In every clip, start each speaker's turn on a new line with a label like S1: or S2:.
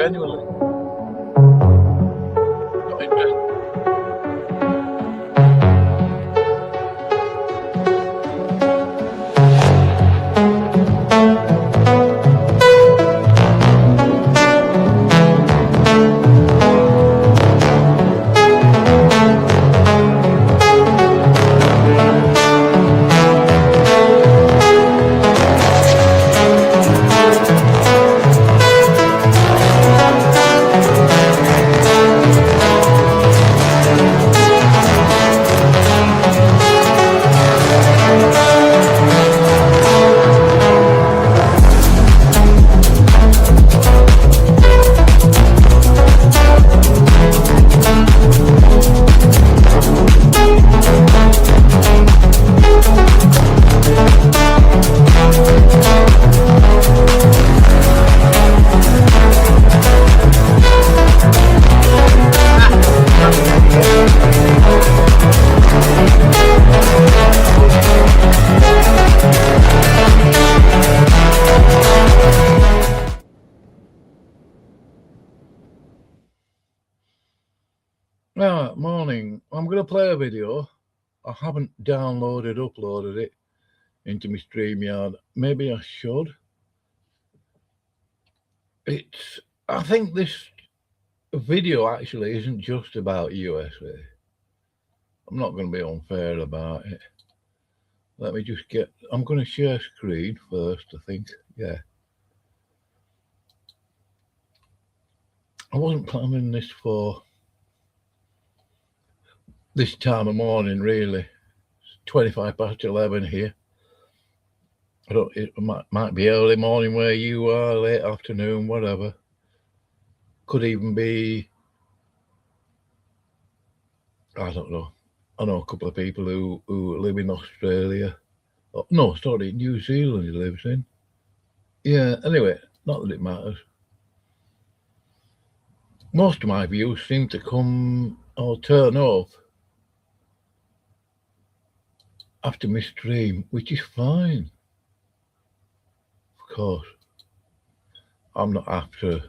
S1: genuinely. Not interested. Morning. I'm going to play a video. I haven't uploaded it into my StreamYard. Maybe I should. I think this video actually isn't just about USA. I'm not going to be unfair about it. Let me just I'm going to share screen first, I think. Yeah. I wasn't planning this for this time of morning, really. It's 25 past 11 here. It might be early morning where you are, late afternoon, whatever. Could even be, I don't know. I know a couple of people who live in Australia. Oh, no, sorry, New Zealand he lives in. Yeah, anyway, not that it matters. Most of my views seem to come or turn off after my stream, which is fine. Of course, I'm not after a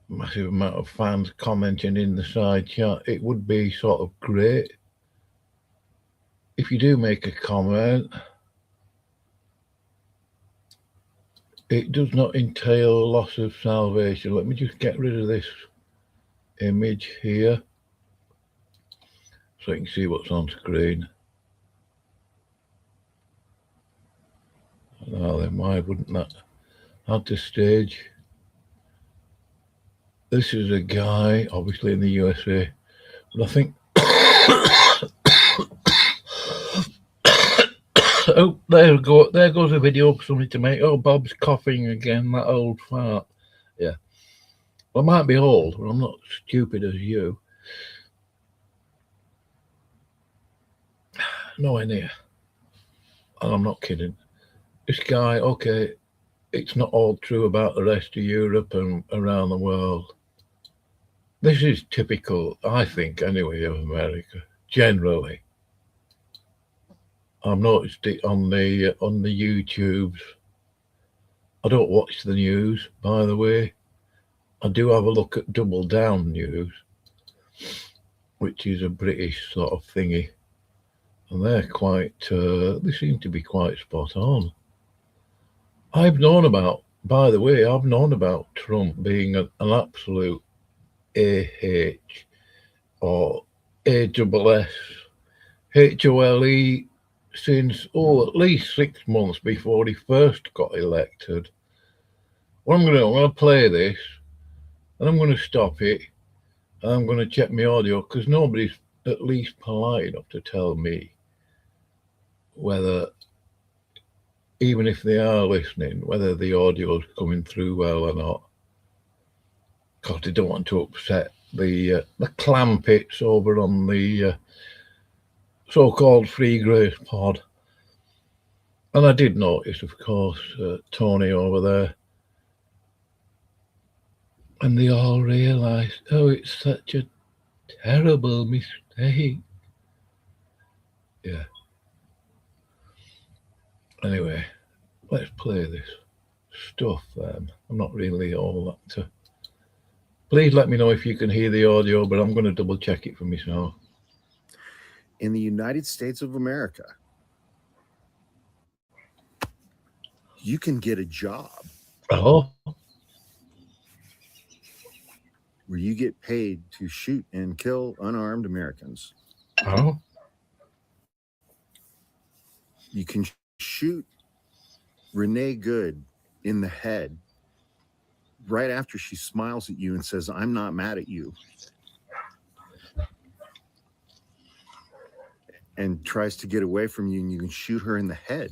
S1: massive amount of fans commenting in the side chat. It would be sort of great if you do make a comment. It does not entail loss of salvation. Let me just get rid of this image here so you can see what's on screen. Now then, why wouldn't that add to stage? This is a guy, obviously in the USA, but I think oh, there goes a video for somebody to make. Oh, Bob's coughing again, that old fart. Yeah. Well, I might be old, but I'm not stupid as you. Nowhere near. And I'm not kidding. This guy, okay, it's not all true about the rest of Europe and around the world. This is typical, I think, anyway, of America, generally. I've noticed it on the YouTubes. I don't watch the news, by the way. I do have a look at Double Down News, which is a British sort of thingy. And they're quite, they seem to be quite spot on. I've known about Trump being an absolute AH or ASS, HOLE since, at least 6 months before he first got elected. What I'm going to play this, and I'm going to stop it, and I'm going to check my audio, because nobody's at least polite enough to tell me whether, even if they are listening, whether the audio's coming through well or not, because they don't want to upset the clam pits over on the so-called Free Grace pod. And I did notice, of course, Tony over there, and they all realised, oh, it's such a terrible mistake. Yeah. Anyway, let's play this stuff then. I'm not really all that Please let me know if you can hear the audio, but I'm going to double check it for myself.
S2: In the United States of America, you can get a job
S1: Oh,
S2: where you get paid to shoot and kill unarmed Americans.
S1: oh,
S2: You can shoot Renee Good in the head right after she smiles at you and says, "I'm not mad at you," and tries to get away from you, and you can shoot her in the head.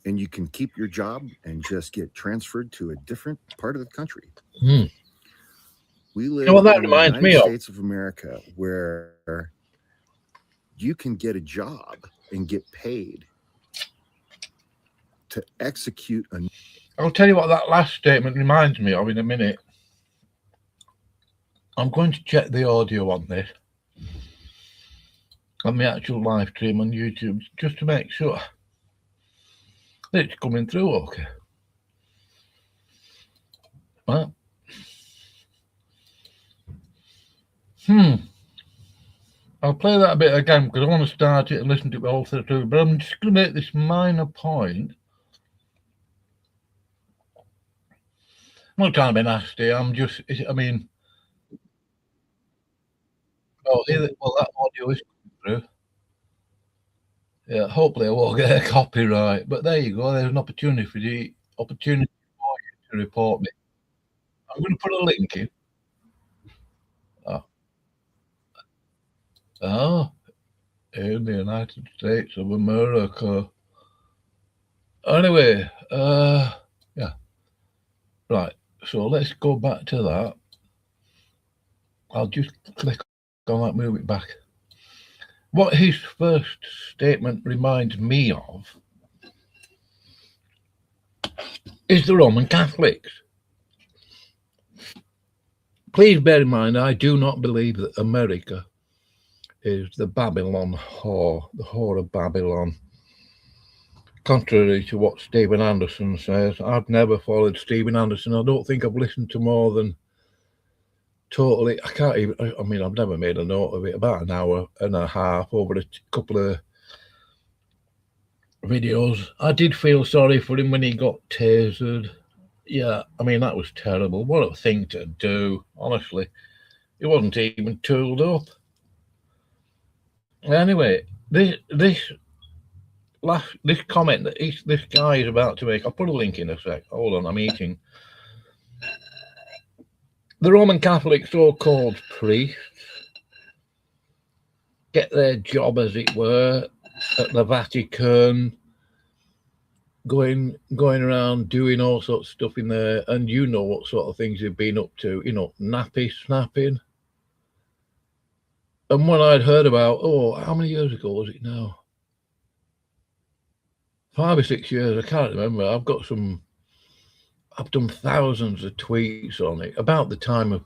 S2: And you can keep your job and just get transferred to a different part of the country.
S1: hmm.
S2: We
S1: You
S2: live
S1: know what that
S2: in the
S1: reminds
S2: United
S1: me of?
S2: States of America where you can get a job and get paid to execute a.
S1: I'll tell you what that last statement reminds me of in a minute. I'm going to check the audio on this, on the actual live stream on YouTube, just to make sure that it's coming through okay. Well, I'll play that a bit again because I want to start it and listen to it all through, but I'm just going to make this minor point. I'm not trying to be nasty, I mean, oh, well, that audio is coming through. Yeah, hopefully I won't get a copyright, but there you go, there's an opportunity for you to report me. I'm going to put a link in. Oh, oh, in the United States of America. Anyway, yeah, right. So let's go back to that. I'll just click on that, move it back. What his first statement reminds me of is the Roman Catholics. Please bear in mind, I do not believe that America is the Babylon whore, the whore of Babylon. Contrary to what Stephen Anderson says, I've never followed Stephen Anderson. I don't think I've listened to more than totally. I can't even. I mean, I've never made a note of it. About an hour and a half over a couple of videos. I did feel sorry for him when he got tasered. Yeah, I mean that was terrible. What a thing to do. Honestly, he wasn't even tooled up. Anyway, this comment that this guy is about to make. I'll put a link in a sec. Hold on, I'm eating. The Roman Catholic so-called priests get their job, as it were, at the Vatican, going around doing all sorts of stuff in there, and you know what sort of things they've been up to. You know, nappy snapping. And when I'd heard about, how many years ago was it now? 5 or 6 years, I can't remember. I've done thousands of tweets on it about the time of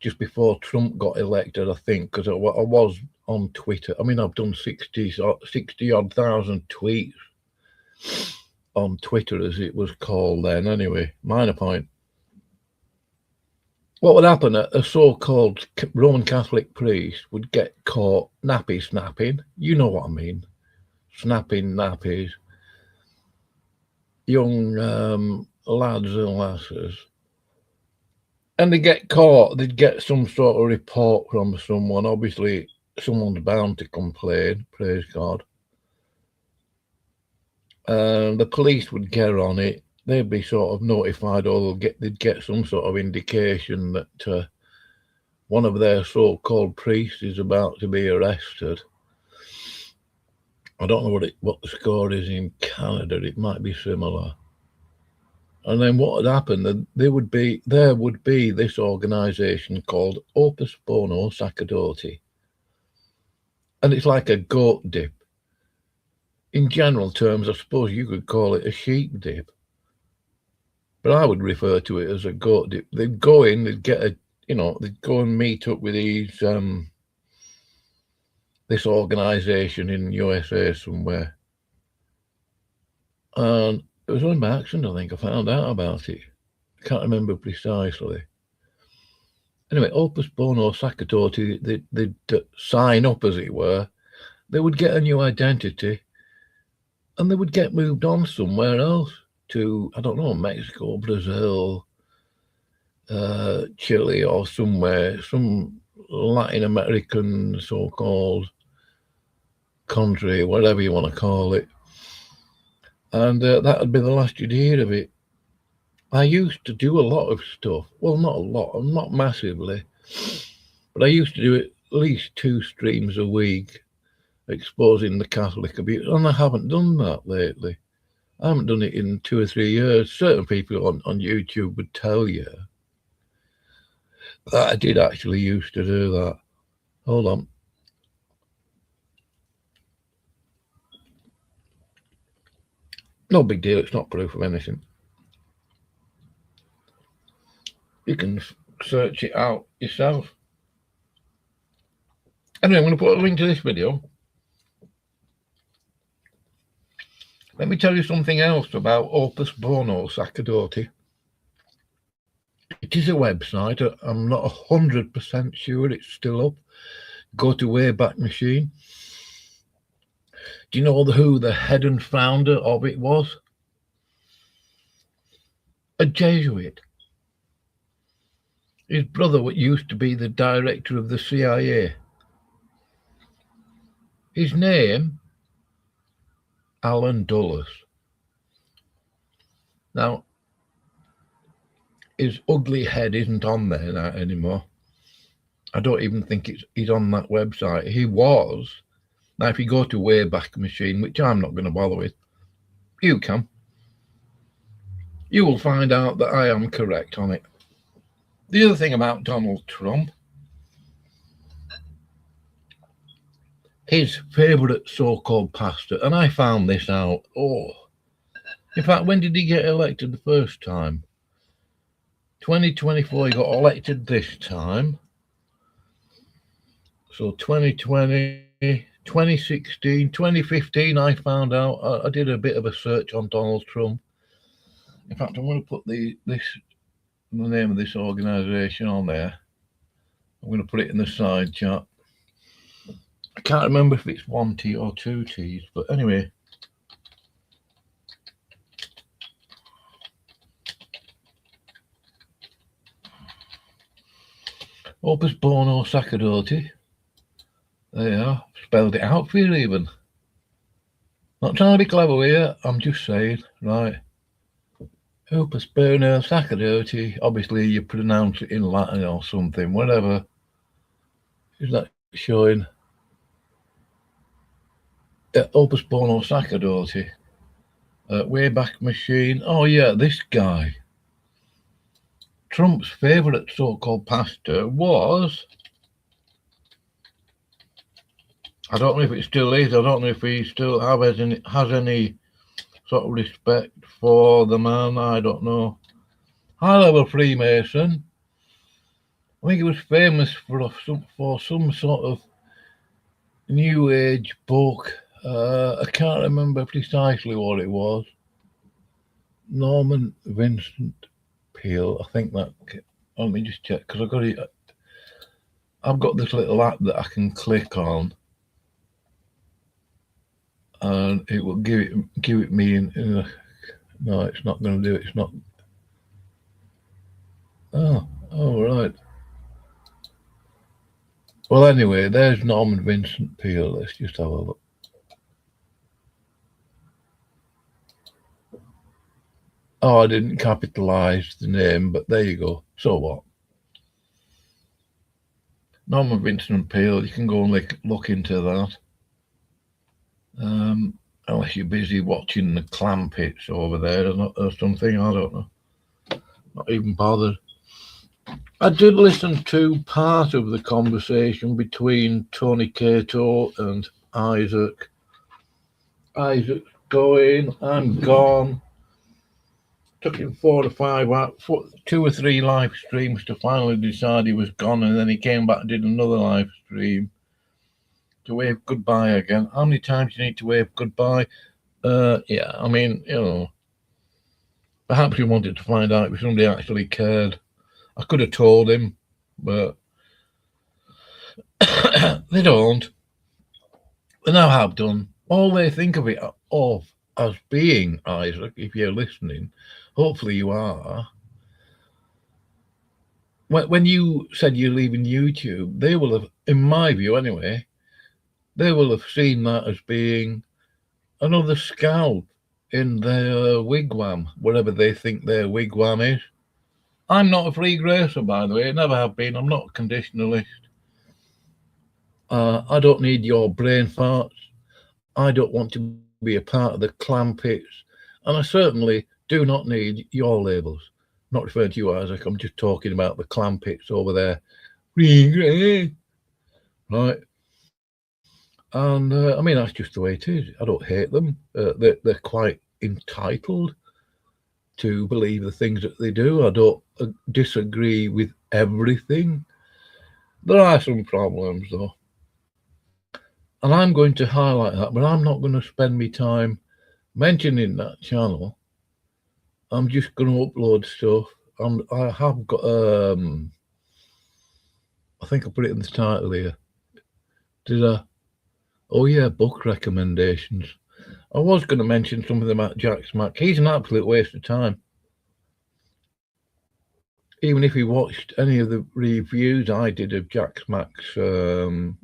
S1: just before Trump got elected, I think, because I was on Twitter. I mean, I've done 60 odd thousand tweets on Twitter, as it was called then. Anyway, minor point. What would happen? A so-called Roman Catholic priest would get caught nappy snapping. You know what I mean. Snapping nappies. Young lads and lasses. And they get caught. They'd get some sort of report from someone. Obviously, someone's bound to complain. Praise God. The police would get on it. They'd be sort of notified, or they'd get some sort of indication that one of their so-called priests is about to be arrested. I don't know what the score is in Canada. It might be similar. And then what would happen? There would be this organisation called Opus Bono Sacerdote, and it's like a goat dip. In general terms, I suppose you could call it a sheep dip, but I would refer to it as a goat dip. They'd go in, they'd go and meet up with this organisation in USA somewhere, and it was only by accident I think I found out about it. I can't remember precisely. Anyway, Opus Bono Sacerdote, they'd sign up, as it were. They would get a new identity, and they would get moved on somewhere else to, I don't know, Mexico, Brazil, Chile, or somewhere, some Latin American so-called country, whatever you want to call it. And that would be the last you'd hear of it. I used to do a lot of stuff. Well, not a lot, not massively, but I used to do at least 2 streams a week exposing the Catholic abuse, and I haven't done that lately. I haven't done it in 2 or 3 years. Certain people on YouTube would tell you that I did actually used to do that. Hold on. No big deal, it's not proof of anything. You can search it out yourself. Anyway, I'm going to put a link to this video. Let me tell you something else about Opus Bono Sacerdote. It is a website. I'm not 100% sure it's still up. Go to Wayback Machine. Do you know who the head and founder of it was? A Jesuit. His brother used to be the director of the CIA. His name, Alan Dulles. Now, his ugly head isn't on there now anymore. I don't even think he's on that website. He was. Now, if you go to Wayback Machine, which I'm not going to bother with, you can. You will find out that I am correct on it. The other thing about Donald Trump, his favourite so-called pastor, and I found this out, in fact, when did he get elected the first time? 2024, he got elected this time. So 2020, 2016, 2015, I found out, I did a bit of a search on Donald Trump. In fact, I'm going to put the name of this organisation on there. I'm going to put it in the side chat. I can't remember if it's 1 T or 2 T's, but anyway. Opus Bono Sacerdote. There you are. Spelled it out for you even. Not trying to be clever here, I'm just saying, right. Opus Bono Sacerdote. Obviously you pronounce it in Latin or something, whatever. Is that showing? Opus Bono Sacerdote. Wayback Machine. Oh yeah, this guy. Trump's favourite so-called pastor was, I don't know if it still is, I don't know if he still has any sort of respect for the man, I don't know. High-level Freemason. I think he was famous for some sort of New Age book. I can't remember precisely what it was. Norman Vincent Peale, I think that. Let me just check, because I've got this little app that I can click on, and it will give it me in a, no, it's not going to do it. It's not. Oh, right. Well, anyway, there's Norman Vincent Peale. Let's just have a look. Oh, I didn't capitalise the name, but there you go. So what? Norman Vincent Peale, you can go and look into that. Unless you're busy watching the clam pits over there or something, I don't know. Not even bothered. I did listen to part of the conversation between Tony Cato and Isaac. Isaac's going, I'm gone. Took him 4 or 2 or 3 live streams to finally decide he was gone, and then he came back and did another live stream to wave goodbye again. How many times do you need to wave goodbye? Yeah, I mean, you know, perhaps he wanted to find out if somebody actually cared. I could have told him, but they don't. They now have done. All they think of it as being, Isaac, if you're listening, hopefully you are. When you said you're leaving YouTube, they will have, in my view anyway, they will have seen that as being another scalp in their wigwam, whatever they think their wigwam is. I'm not a free gracer, by the way. Never have been. I'm not a conditionalist. I don't need your brain farts. I don't want to be a part of the clam pits. And I certainly do not need your labels. Not referring to you, Isaac. I'm just talking about the clam pits over there. Right. And I mean, that's just the way it is. I don't hate them. They're quite entitled to believe the things that they do. I don't disagree with everything. There are some problems, though. And I'm going to highlight that, but I'm not going to spend my time mentioning that channel. I'm just going to upload stuff. I have got, I think I put it in the title here. Did I? Oh yeah, book recommendations. I was going to mention something about Jack Smack. He's an absolute waste of time. Even if he watched any of the reviews I did of Jack Smack's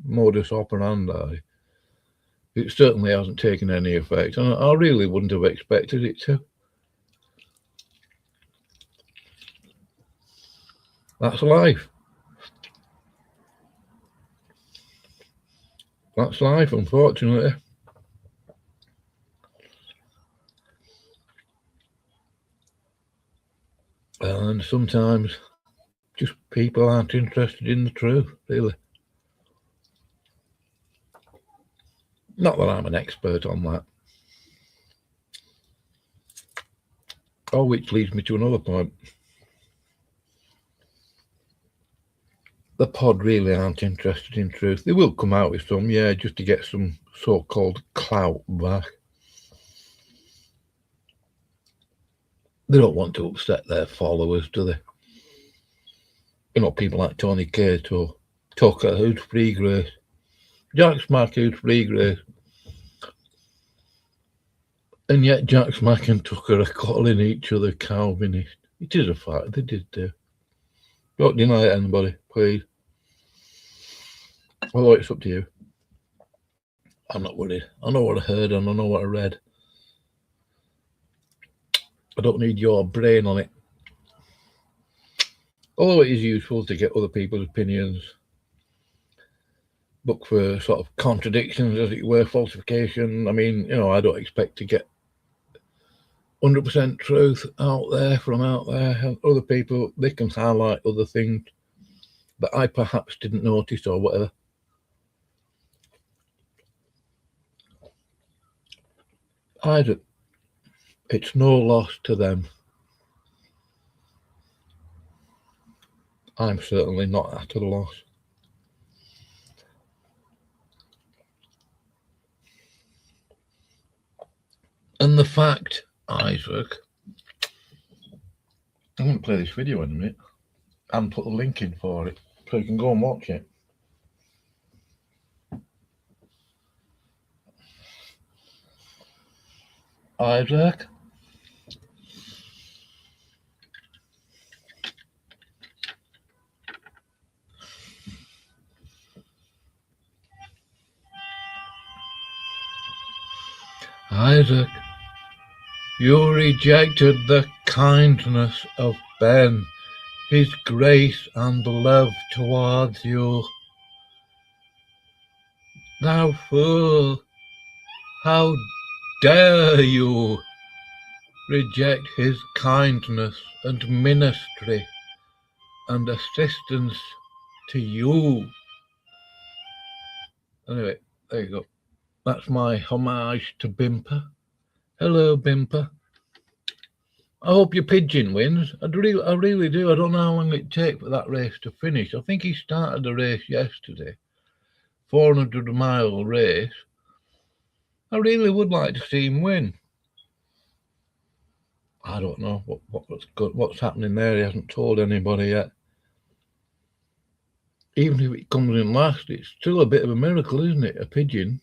S1: modus operandi, it certainly hasn't taken any effect, and I really wouldn't have expected it to. That's life. That's life, unfortunately. And sometimes just people aren't interested in the truth, really. Not that I'm an expert on that. Oh, which leads me to another point. The pod really aren't interested in truth. They will come out with some, yeah, just to get some so-called clout back. They don't want to upset their followers, do they? You know, people like Tony Cato, Tucker, who's free grace, Jack Smack, who's free grace. And yet Jack Smack and Tucker are calling each other Calvinist. It is a fact, they did do. Don't deny it, anybody, please. Although it's up to you. I'm not worried. I know what I heard and I know what I read. I don't need your brain on it. Although it is useful to get other people's opinions, look for sort of contradictions, as it were, falsification. I mean, you know, I don't expect to get 100% truth out there from out there. Other people, they can highlight other things that I perhaps didn't notice or whatever. It's no loss to them. I'm certainly not at a loss. And the fact, Isaac, I'm going to play this video in a minute and put a link in for it so you can go and watch it. Isaac? Isaac, you rejected the kindness of Ben, his grace and love towards you. Thou fool, how dare you reject his kindness and ministry and assistance to you? Anyway, there you go. That's my homage to Bimper. Hello, Bimper. I hope your pigeon wins. I really do. I don't know how long it takes for that race to finish. I think he started the race yesterday. 400-mile race. I really would like to see him win. I don't know what's happening there. He hasn't told anybody yet. even if it comes in last, it's still a bit of a miracle, isn't it? A pigeon.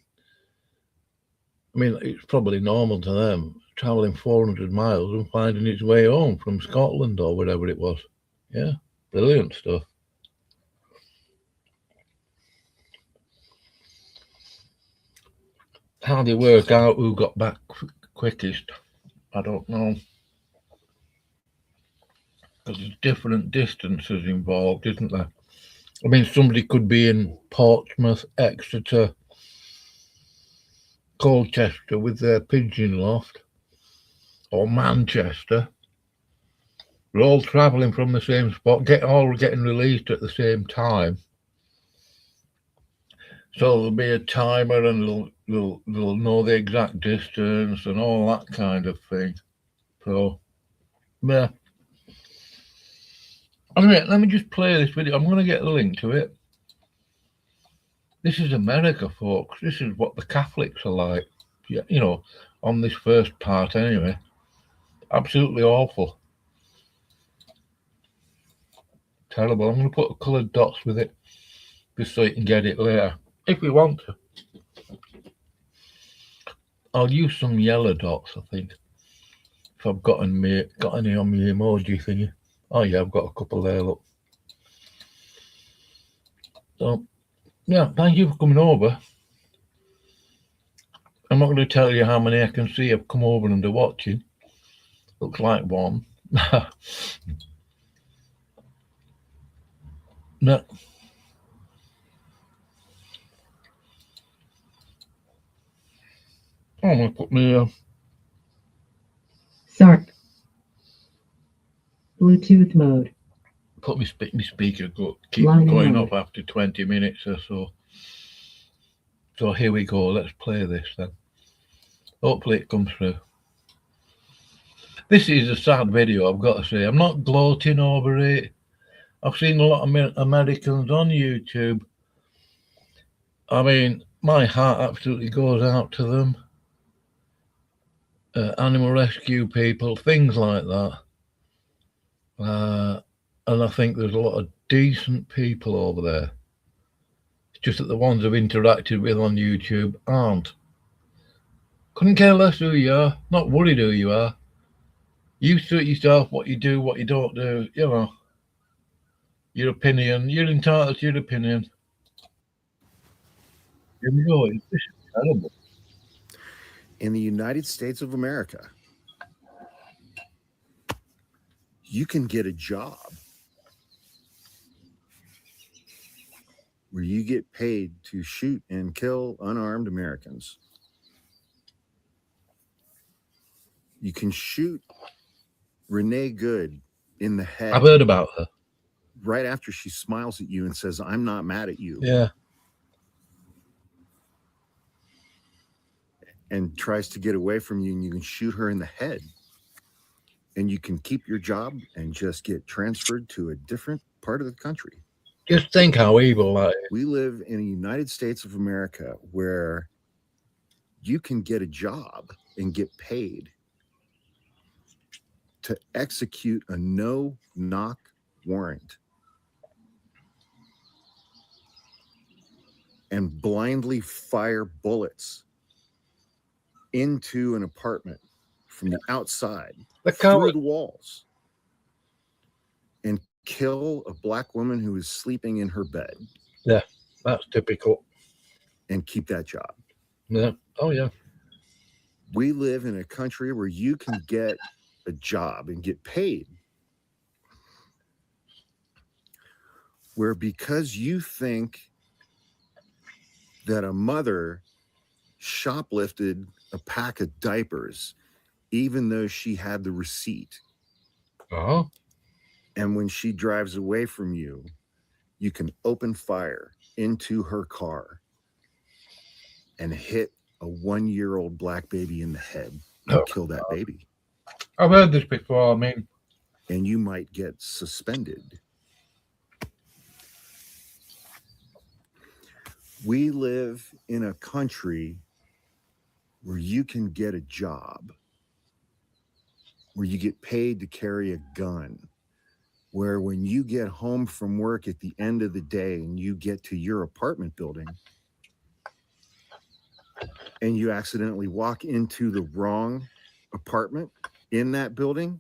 S1: I mean, it's probably normal to them travelling 400 miles and finding its way home from Scotland or wherever it was. Yeah, brilliant stuff. How they work out who got back quickest, I don't know. Because there's different distances involved, isn't there? I mean, somebody could be in Portsmouth, Exeter, Colchester with their pigeon loft, or Manchester. We're all travelling from the same spot, all getting released at the same time. So there'll be a timer, and they'll know the exact distance and all that kind of thing. So, yeah. Anyway, let me just play this video. I'm going to get a link to it. This is America, folks. This is what the Catholics are like. Yeah, you know, on this first part anyway. Absolutely awful. Terrible. I'm going to put coloured dots with it just so you can get it later if we want to. I'll use some yellow dots, I think, if I've got any on my emoji thingy. Oh yeah, I've got a couple there, look. So, yeah, thank you for coming over. I'm not going to tell you how many I can see have come over and are watching. Looks like one. No. I'm going to put my...
S3: Sorry. Bluetooth mode.
S1: Put my speaker keep going off after 20 minutes or so. So here we go. Let's play this then. Hopefully it comes through. This is a sad video, I've got to say. I'm not gloating over it. I've seen a lot of Americans on YouTube. I mean, my heart absolutely goes out to them. Animal rescue people, things like that. And I think there's a lot of decent people over there. It's just that the ones I've interacted with on YouTube aren't. Couldn't care less who you are, not worried who you are. You suit yourself, what you do, what you don't do, you know. Your opinion, you're entitled to your opinion. Here we go. This is terrible.
S2: In the United States of America, you can get a job where you get paid to shoot and kill unarmed Americans. You can shoot Renee Good in the head.
S1: I've heard about her.
S2: Right after she smiles at you and says, "I'm not mad at you."
S1: Yeah.
S2: And tries to get away from you, and you can shoot her in the head. And you can keep your job and just get transferred to a different part of the country.
S1: Just think how evil that is.
S2: We live in the United States of America where you can get a job and get paid to execute a no-knock warrant and blindly fire bullets into an apartment from the outside, through the walls, and kill a black woman who is sleeping in her bed.
S1: Yeah, that's typical.
S2: And keep that job.
S1: Yeah. Oh, yeah.
S2: We live in a country where you can get a job and get paid, where because you think that a mother shoplifted a pack of diapers, even though she had the receipt.
S1: Oh.
S2: And when she drives away from you, you can open fire into her car and hit a 1-year-old black baby in the head and kill that baby.
S1: I've heard this before, I mean.
S2: And you might get suspended. We live in a country where you can get a job, where you get paid to carry a gun, where when you get home from work at the end of the day and you get to your apartment building and you accidentally walk into the wrong apartment in that building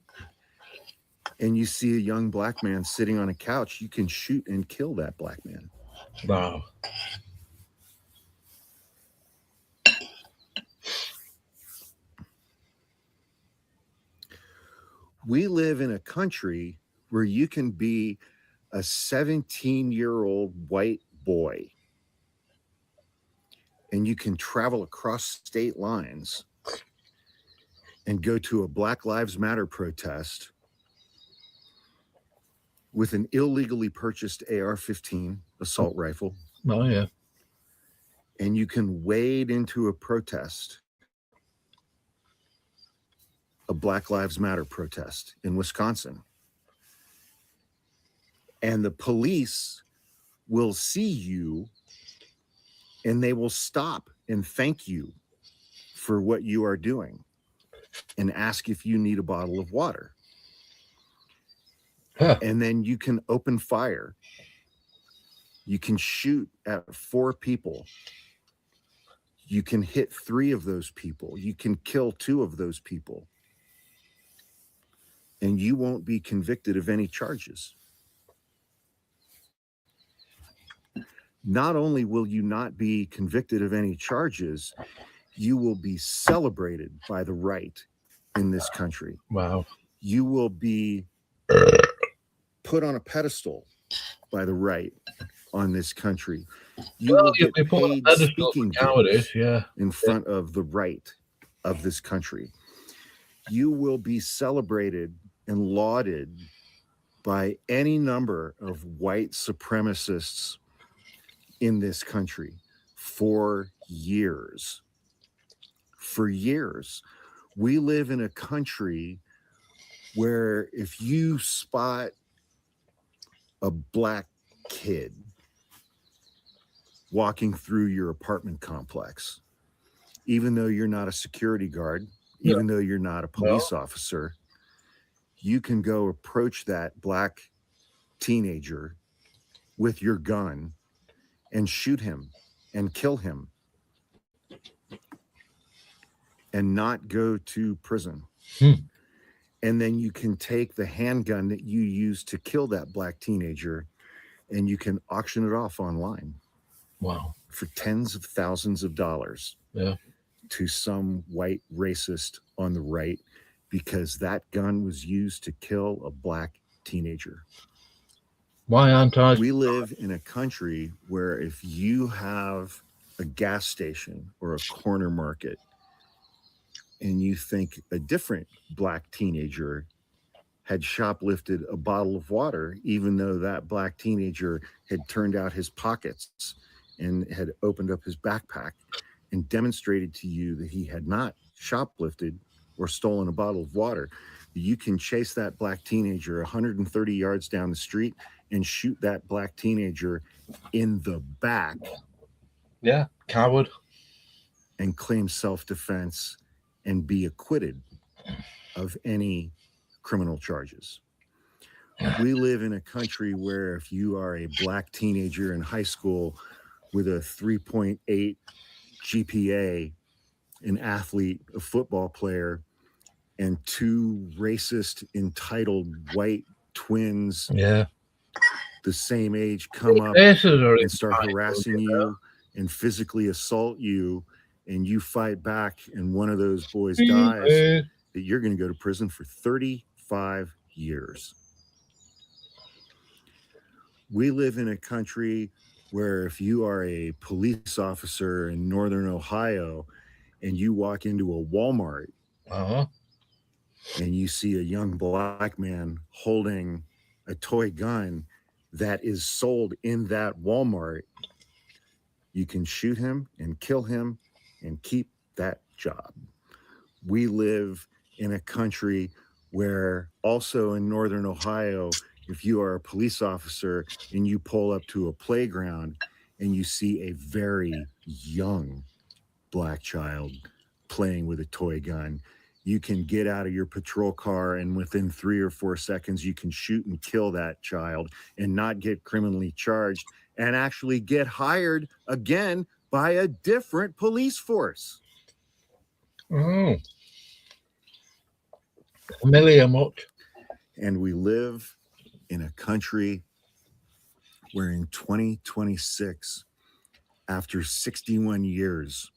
S2: and you see a young black man sitting on a couch, you can shoot and kill that black man.
S1: Wow.
S2: We live in a country where you can be a 17-year-old white boy and you can travel across state lines and go to a Black Lives Matter protest with an illegally purchased AR-15 assault rifle.
S1: Oh, yeah.
S2: And you can wade into a protest, a Black Lives Matter protest in Wisconsin. And the police will see you and they will stop and thank you for what you are doing and ask if you need a bottle of water.
S1: Huh.
S2: And then you can open fire. You can shoot at 4 people. You can hit 3 of those people. You can kill 2 of those people. And you won't be convicted of any charges. Not only will you not be convicted of any charges, you will be celebrated by the right in this country.
S1: Wow.
S2: You will be put on a pedestal by the right on this country. You will get paid speaking gigs in front of the right of this country. You will be celebrated and lauded by any number of white supremacists in this country for years. For years. We live in a country where if you spot a black kid walking through your apartment complex, even though you're not a security guard, even though you're not a police officer, you can go approach that black teenager with your gun and shoot him and kill him and not go to prison. And then you can take the handgun that you used to kill that black teenager and you can auction it off online.
S1: Wow.
S2: For tens of thousands of dollars.
S1: Yeah.
S2: To some white racist on the right because that gun was used to kill a black teenager.
S1: Why aren't I?
S2: We live in a country where if you have a gas station or a corner market and you think a different black teenager had shoplifted a bottle of water, even though that black teenager had turned out his pockets and had opened up his backpack and demonstrated to you that he had not shoplifted or stolen a bottle of water, you can chase that black teenager 130 yards down the street and shoot that black teenager in the back.
S1: Yeah, coward.
S2: And claim self-defense and be acquitted of any criminal charges. We live in a country where if you are a black teenager in high school with a 3.8 GPA, an athlete, a football player, and 2 racist, entitled white twins the same age come up and start harassing you and physically assault you, and you fight back and one of those boys dies, that you're going to go to prison for 35 years. We live in a country where if you are a police officer in Northern Ohio and you walk into a Walmart and you see a young black man holding a toy gun that is sold in that Walmart, you can shoot him and kill him and keep that job. We live in a country where also in Northern Ohio, if you are a police officer and you pull up to a playground and you see a very young black child playing with a toy gun, You can get out of your patrol car and within 3 or 4 seconds, you can shoot and kill that child and not get criminally charged and actually get hired again by a different police force.
S1: Oh. Familiar much?
S2: And we live in a country where in 2026, after 61 years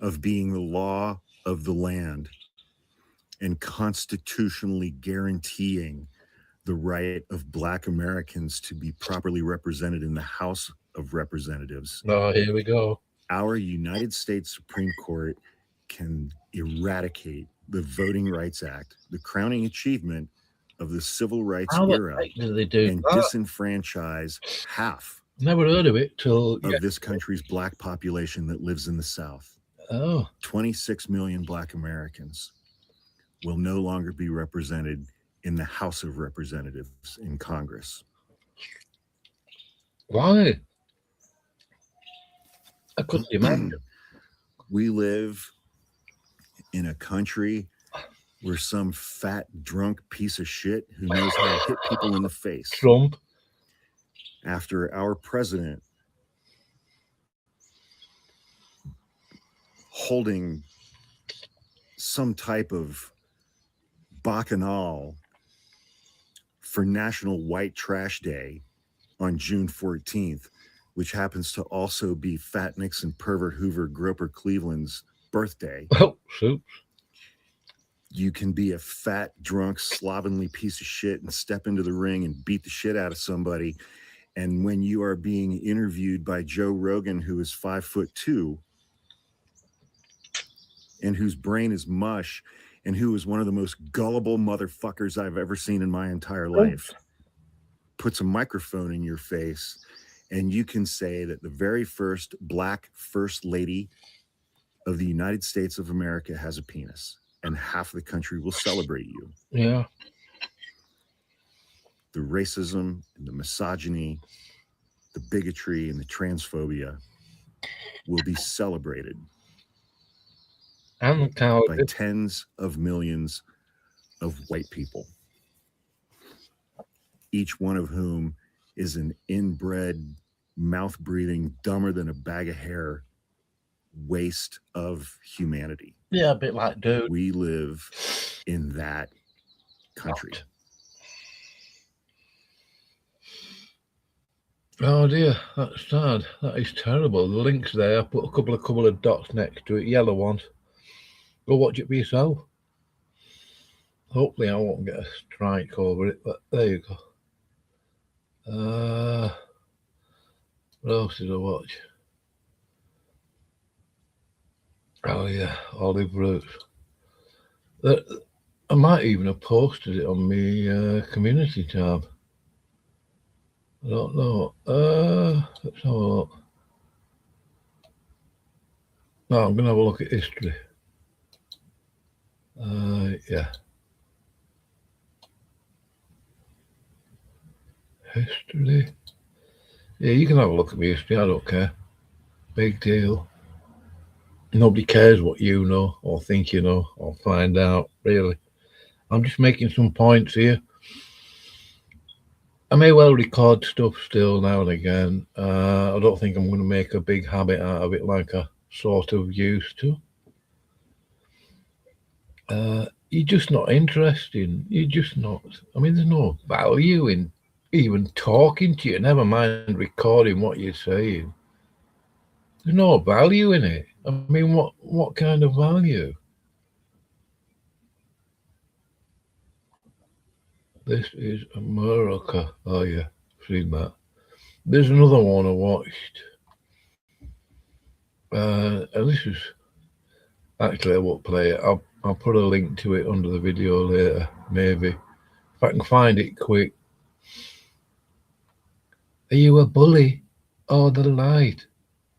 S2: of being the law of the land and constitutionally guaranteeing the right of Black Americans to be properly represented in the House of Representatives.
S1: Oh, here we go.
S2: Our United States Supreme Court can eradicate the Voting Rights Act, the crowning achievement of the civil rights era,
S1: do they do
S2: and disenfranchise half
S1: Never heard of it till
S2: of this country's Black population that lives in the South. 26 million Black Americans will no longer be represented in the House of Representatives in Congress.
S1: Why? I couldn't imagine.
S2: We live in a country where some fat, drunk piece of shit who knows how to hit people in the face.
S1: Trump.
S2: After our president holding some type of bacchanal for National White Trash Day on June 14th, which happens to also be Fat Nixon Pervert Hoover Groper Cleveland's birthday.
S1: Oh, soups.
S2: You can be a fat, drunk, slovenly piece of shit and step into the ring and beat the shit out of somebody. And when you are being interviewed by Joe Rogan, who is 5'2", and whose brain is mush, and who is one of the most gullible motherfuckers I've ever seen in my entire life, puts a microphone in your face, and you can say that the very first Black First Lady of the United States of America has a penis, and half the country will celebrate you.
S1: Yeah.
S2: The racism and the misogyny, the bigotry and the transphobia will be celebrated
S1: And
S2: by tens of millions of white people, each one of whom is an inbred, mouth-breathing, dumber than a bag of hair waste of humanity.
S1: Yeah, a bit like dude.
S2: We live in that country.
S1: Oh dear, that's sad. That is terrible. The link's there. I put a couple of dots next to it, yellow ones. Go watch it for yourself. Hopefully I won't get a strike over it, but there you go. What else did I watch? Oh yeah, Olive Roots. I might even have posted it on my community tab. I don't know. Let's have a look. No, I'm going to have a look at history. Yeah. History. Yeah, you can have a look at my history. I don't care. Big deal. Nobody cares what you know or think you know or find out, really. I'm just making some points here. I may well record stuff still now and again. I don't think I'm going to make a big habit out of it like I sort of used to. You're just not interesting. You're just not. I mean, there's no value in even talking to you, never mind recording what you're saying. There's no value in it. I mean, what kind of value? This is America. Oh yeah, seen that. There's another one I watched. And this is actually I won't play it. I'll put a link to it under the video later, maybe. If I can find it quick. Are you a bully or the light?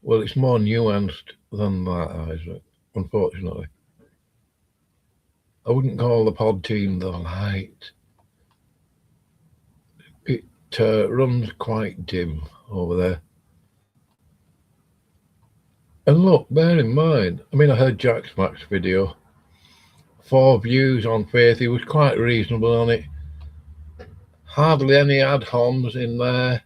S1: Well, it's more nuanced than that, Isaac, unfortunately. I wouldn't call the pod team the light. It runs quite dim over there. And look, bear in mind, I mean, I heard Jack Smack's video. 4 views on Faith. He was quite reasonable on it. Hardly any ad-homs in there.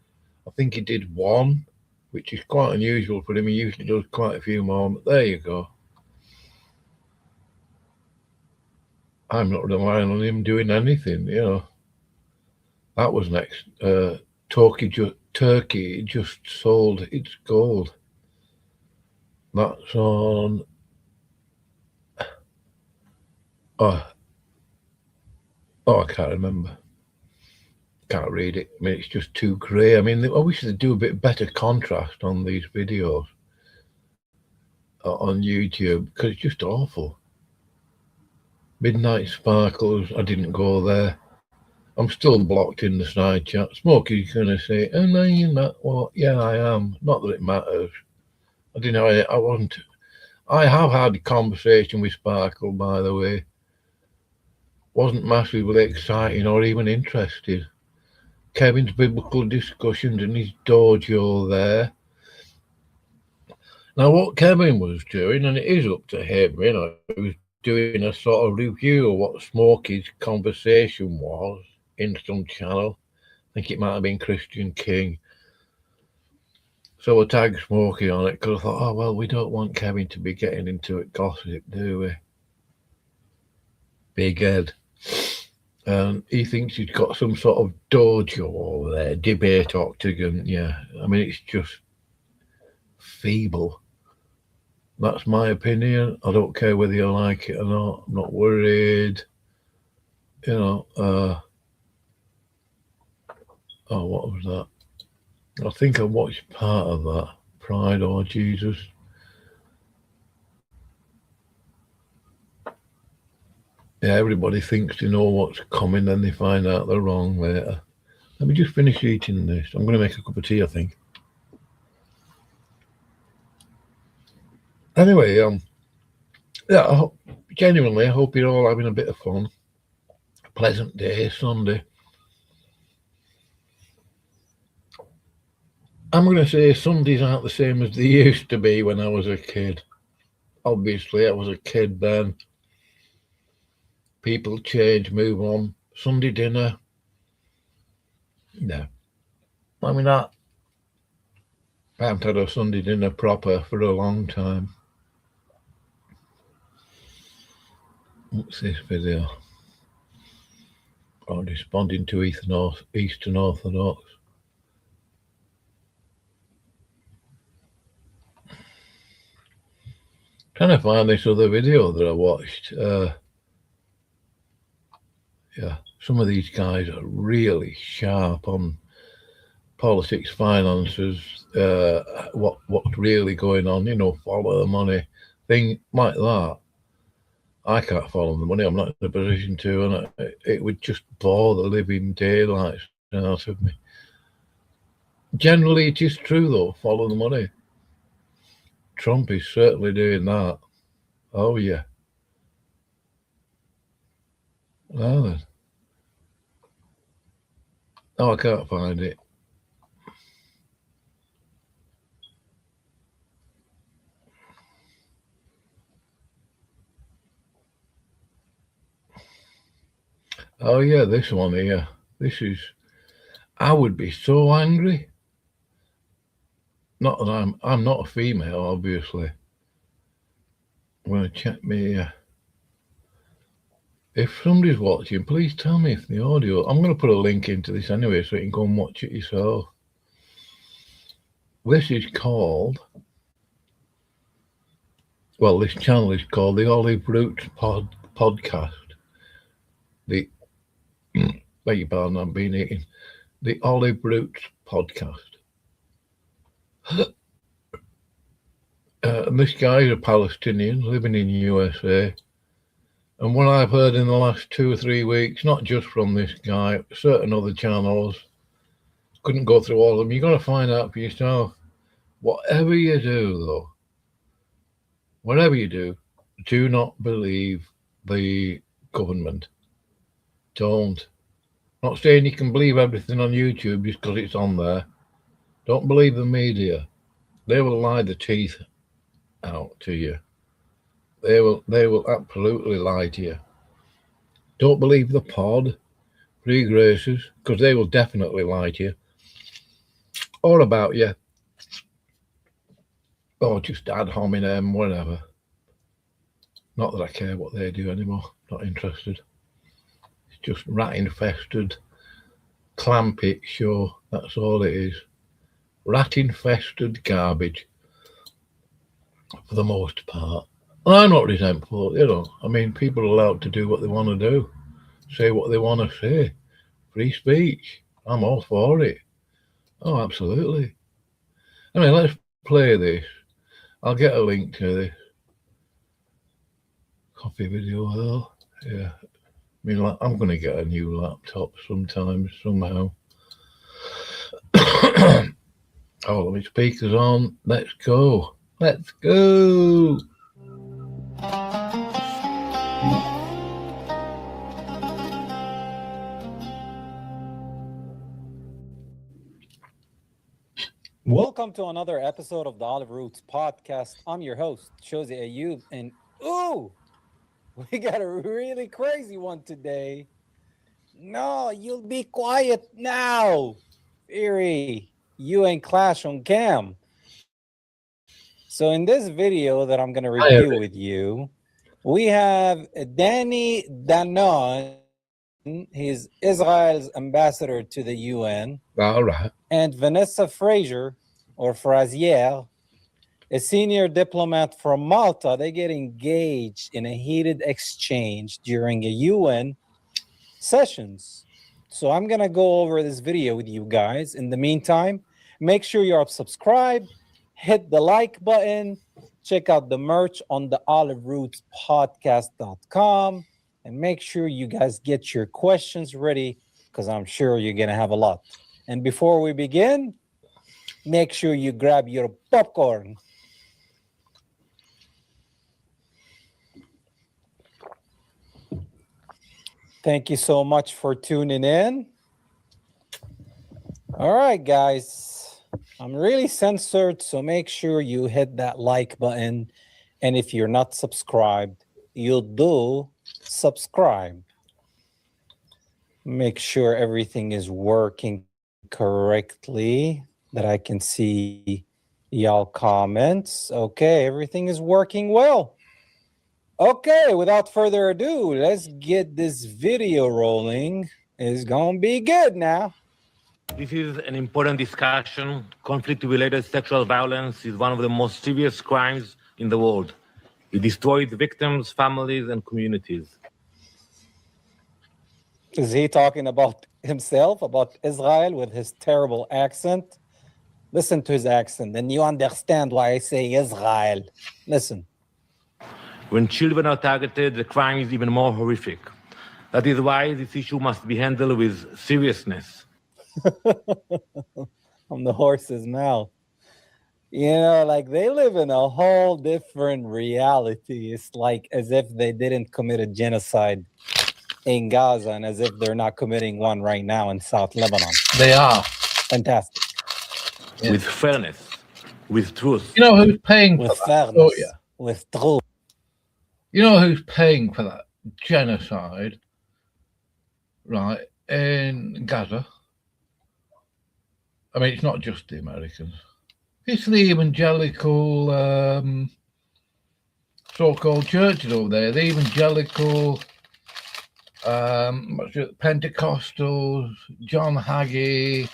S1: I think he did 1, which is quite unusual for him. He usually does quite a few more, but there you go. I'm not relying on him doing anything, you know. That was next. Turkey just sold its gold. That's on. Oh, I can't remember. Can't read it. I mean, it's just too grey. I mean, I wish they'd do a bit better contrast on these videos on YouTube, because it's just awful. Midnight Sparkles, I didn't go there. I'm still blocked in the side chat. Smokey's going to say, oh, no, you're not. Well, yeah, I am. Not that it matters. I didn't know. I wasn't. I have had a conversation with Sparkle, by the way. Wasn't massively exciting or even interested. Kevin's biblical discussions and his dojo there. Now, what Kevin was doing, and it is up to him, you know, he was doing a sort of review of what Smokey's conversation was in some channel. I think it might have been Christian King. So I tagged Smokey on it because I thought, oh, well, we don't want Kevin to be getting into it gossip, do we? Big head. And he thinks he's got some sort of dojo over there, debate octagon. Yeah, I mean, it's just feeble. That's my opinion. I don't care whether you like it or not. I'm not worried. You know, oh, what was that? I think I watched part of that. Pride or Jesus. Yeah, everybody thinks they know what's coming, then they find out they're wrong later. Let me just finish eating this. I'm going to make a cup of tea, I think. Anyway, yeah, genuinely, I hope you're all having a bit of fun. Pleasant day, Sunday. I'm going to say Sundays aren't the same as they used to be when I was a kid. Obviously, I was a kid then. People change, move on. Sunday dinner. No. I mean, I haven't had a Sunday dinner proper for a long time. What's this video? Oh, responding to Eastern Orthodox. Trying to find this other video that I watched. Yeah, some of these guys are really sharp on politics, finances, what's really going on, you know, follow the money, thing like that. I can't follow the money, I'm not in a position to, and it would just bore the living daylights out of me. Generally, it is true, though, follow the money. Trump is certainly doing that. Oh, yeah. Now then. Oh, I can't find it. Oh, yeah, this one here. This is... I would be so angry. Not that I'm not a female, obviously. I'm going to check me... if somebody's watching, please tell me if the audio... I'm going to put a link into this anyway so you can go and watch it yourself. This is called... well, this channel is called the Olive Roots Podcast. The... beg your pardon, I've been eating. The Olive Roots Podcast. And this guy is a Palestinian living in USA. And what I've heard in the last 2 or 3 weeks, not just from this guy, certain other channels, couldn't go through all of them. You've got to find out for yourself. Whatever you do, though, whatever you do not believe the government. Don't. Not saying you can believe everything on YouTube just because it's on there. Don't believe the media. They will lie the teeth out to you. They will absolutely lie to you. Don't believe the pod, free graces, because they will definitely lie to you. Or about you. Or just ad hominem, whatever. Not that I care what they do anymore. Not interested. It's just rat-infested, clampit show. That's all it is. Rat-infested garbage. For the most part. And I'm not resentful, you know. I mean, people are allowed to do what they want to do. Say what they want to say. Free speech. I'm all for it. Oh, absolutely. Anyway, let's play this. I'll get a link to this. Copy video, though. Yeah. I mean, I'm going to get a new laptop sometime, somehow. Oh, let me speakers on. Let's go. Let's go.
S3: Welcome to another episode of the Olive Roots podcast. I'm your host, Shozi Ayub, and ooh, we got a really crazy one today. No, you'll be quiet now. Fury, you and Clash on Cam. So in this video that I'm going to review with you, we have Danny Danon. He's Israel's ambassador to the UN.
S1: All right.
S3: And Vanessa Frazier, or Frazier, a senior diplomat from Malta. They get engaged in a heated exchange during a UN sessions. So I'm going to go over this video with you guys. In the meantime, make sure you're subscribed, hit the like button, check out the merch on the oliverootspodcast.com, and make sure you guys get your questions ready because I'm sure you're going to have a lot. And before we begin, make sure you grab your popcorn. Thank you so much for tuning in. All right, guys. I'm really censored, so make sure you hit that like button. And if you're not subscribed, you do subscribe. Make sure everything is working correctly, that I can see y'all comments. Okay, everything is working well. Okay, without further ado, let's get this video rolling. It's gonna be good now.
S4: This is an important discussion. Conflict-related sexual violence is one of the most serious crimes in the world. It destroys victims, families, and communities.
S3: Is he talking about himself, about Israel with his terrible accent? Listen to his accent, then you understand why I say Israel. Listen.
S4: When children are targeted, the crime is even more horrific. That is why this issue must be handled with seriousness.
S3: From the horse's mouth. You know, like they live in a whole different reality. It's like as if they didn't commit a genocide in Gaza and as if they're not committing one right now in South Lebanon.
S1: They are.
S3: Fantastic.
S4: Yeah. With fairness, with truth.
S1: You know who's paying
S3: with
S1: for
S3: fairness,
S1: that? Oh, yeah.
S3: With truth.
S1: You know who's paying for that genocide, right, in Gaza? I mean, it's not just the Americans. It's the evangelical so-called churches over there, the evangelical Pentecostals, John Hagee.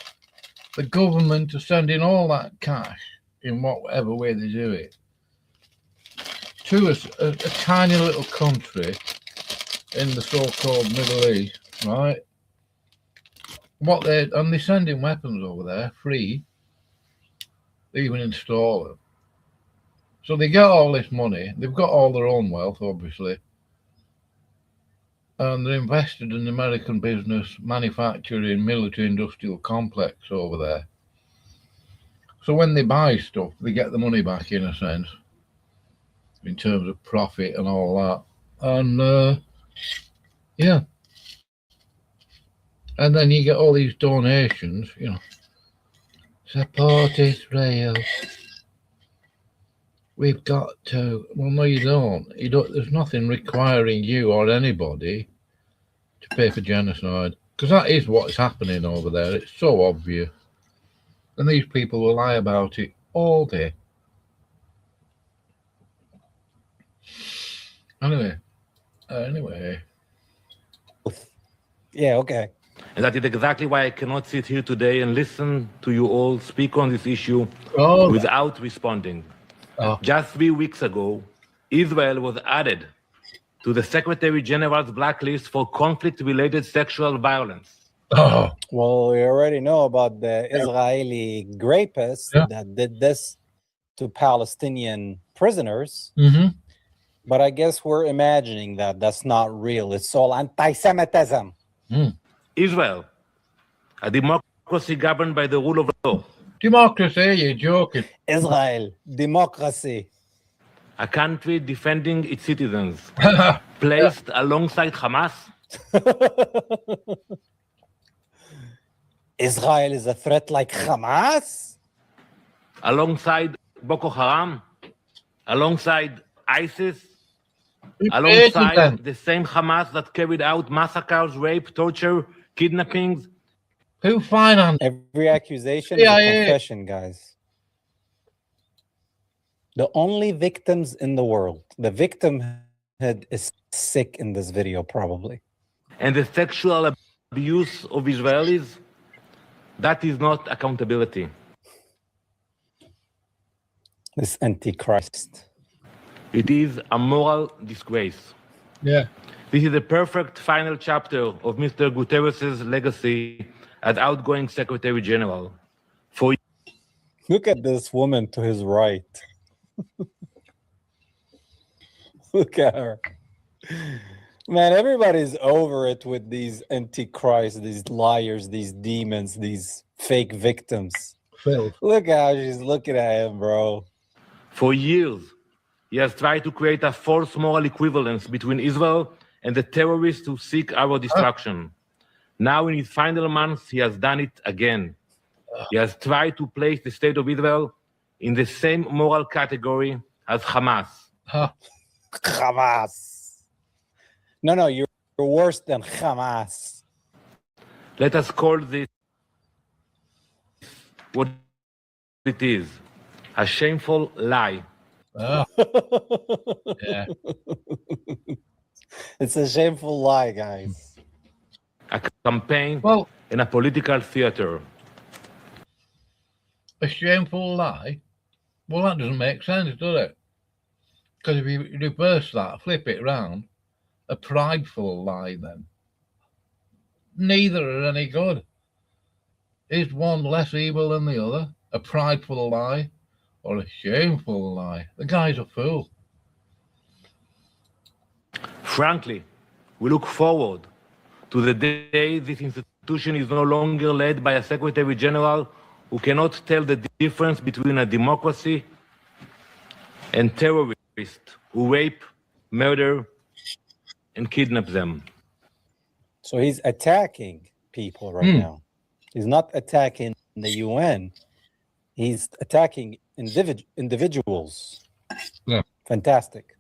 S1: The government are sending all that cash in whatever way they do it to a tiny little country in the so-called Middle East, right? They're sending weapons over there free. They even install them. So they get all this money. They've got all their own wealth, obviously. And they're invested in the American business, manufacturing, military industrial complex over there. So when they buy stuff, they get the money back in a sense, in terms of profit and all that. And yeah. And then you get all these donations, you know. Support Israel. We've got to. Well, no, you don't. There's nothing requiring you or anybody to pay for genocide. Because that is what's happening over there. It's so obvious. And these people will lie about it all day. Anyway.
S3: Yeah, okay.
S4: And that is exactly why I cannot sit here today and listen to you all speak on this issue without responding. Just 3 weeks ago, Israel was added to the Secretary General's blacklist for conflict-related sexual violence.
S1: Oh,
S3: Well, we already know about the Israeli rapist that did this to Palestinian prisoners.
S1: mm-hmm.
S3: But I guess we're imagining that that's not real. It's all anti-Semitism.
S4: Israel, a democracy governed by the rule of law.
S1: Democracy, you're joking.
S3: Israel, democracy.
S4: A country defending its citizens, placed alongside Hamas.
S3: Israel is a threat like Hamas?
S4: Alongside Boko Haram, alongside ISIS, alongside the same Hamas that carried out massacres, rape, torture, kidnappings.
S1: Who financed?
S3: Every accusation is a confession, guys. The only victims in the world. The victim head is sick in this video, probably.
S4: And the sexual abuse of Israelis, that is not accountability.
S3: This antichrist.
S4: It is a moral disgrace.
S1: Yeah.
S4: This is the perfect final chapter of Mr. Guterres' legacy as outgoing Secretary General.
S3: Look at this woman to his right. Look at her. Man, everybody's over it with these antichrists, these liars, these demons, these fake victims.
S1: Phil.
S3: Look how she's looking at him, bro.
S4: For years, he has tried to create a false moral equivalence between Israel and the terrorists who seek our destruction. Now, in his final months, he has done it again. He has tried to place the state of Israel in the same moral category as Hamas.
S3: Hamas. No, you're worse than Hamas.
S4: Let us call this what it is, a shameful lie.
S1: Yeah.
S3: It's a shameful lie, guys.
S4: A campaign and a political theater.
S1: A shameful lie? Well, that doesn't make sense, does it? Because if you reverse that, flip it round, a prideful lie then. Neither are any good. Is one less evil than the other? A prideful lie or a shameful lie? The guy's a fool.
S4: Frankly, we look forward to the day this institution is no longer led by a Secretary General who cannot tell the difference between a democracy and terrorists who rape, murder, and kidnap them.
S3: So he's attacking people right now. He's not attacking the UN. He's attacking individuals.
S1: Yeah.
S3: Fantastic.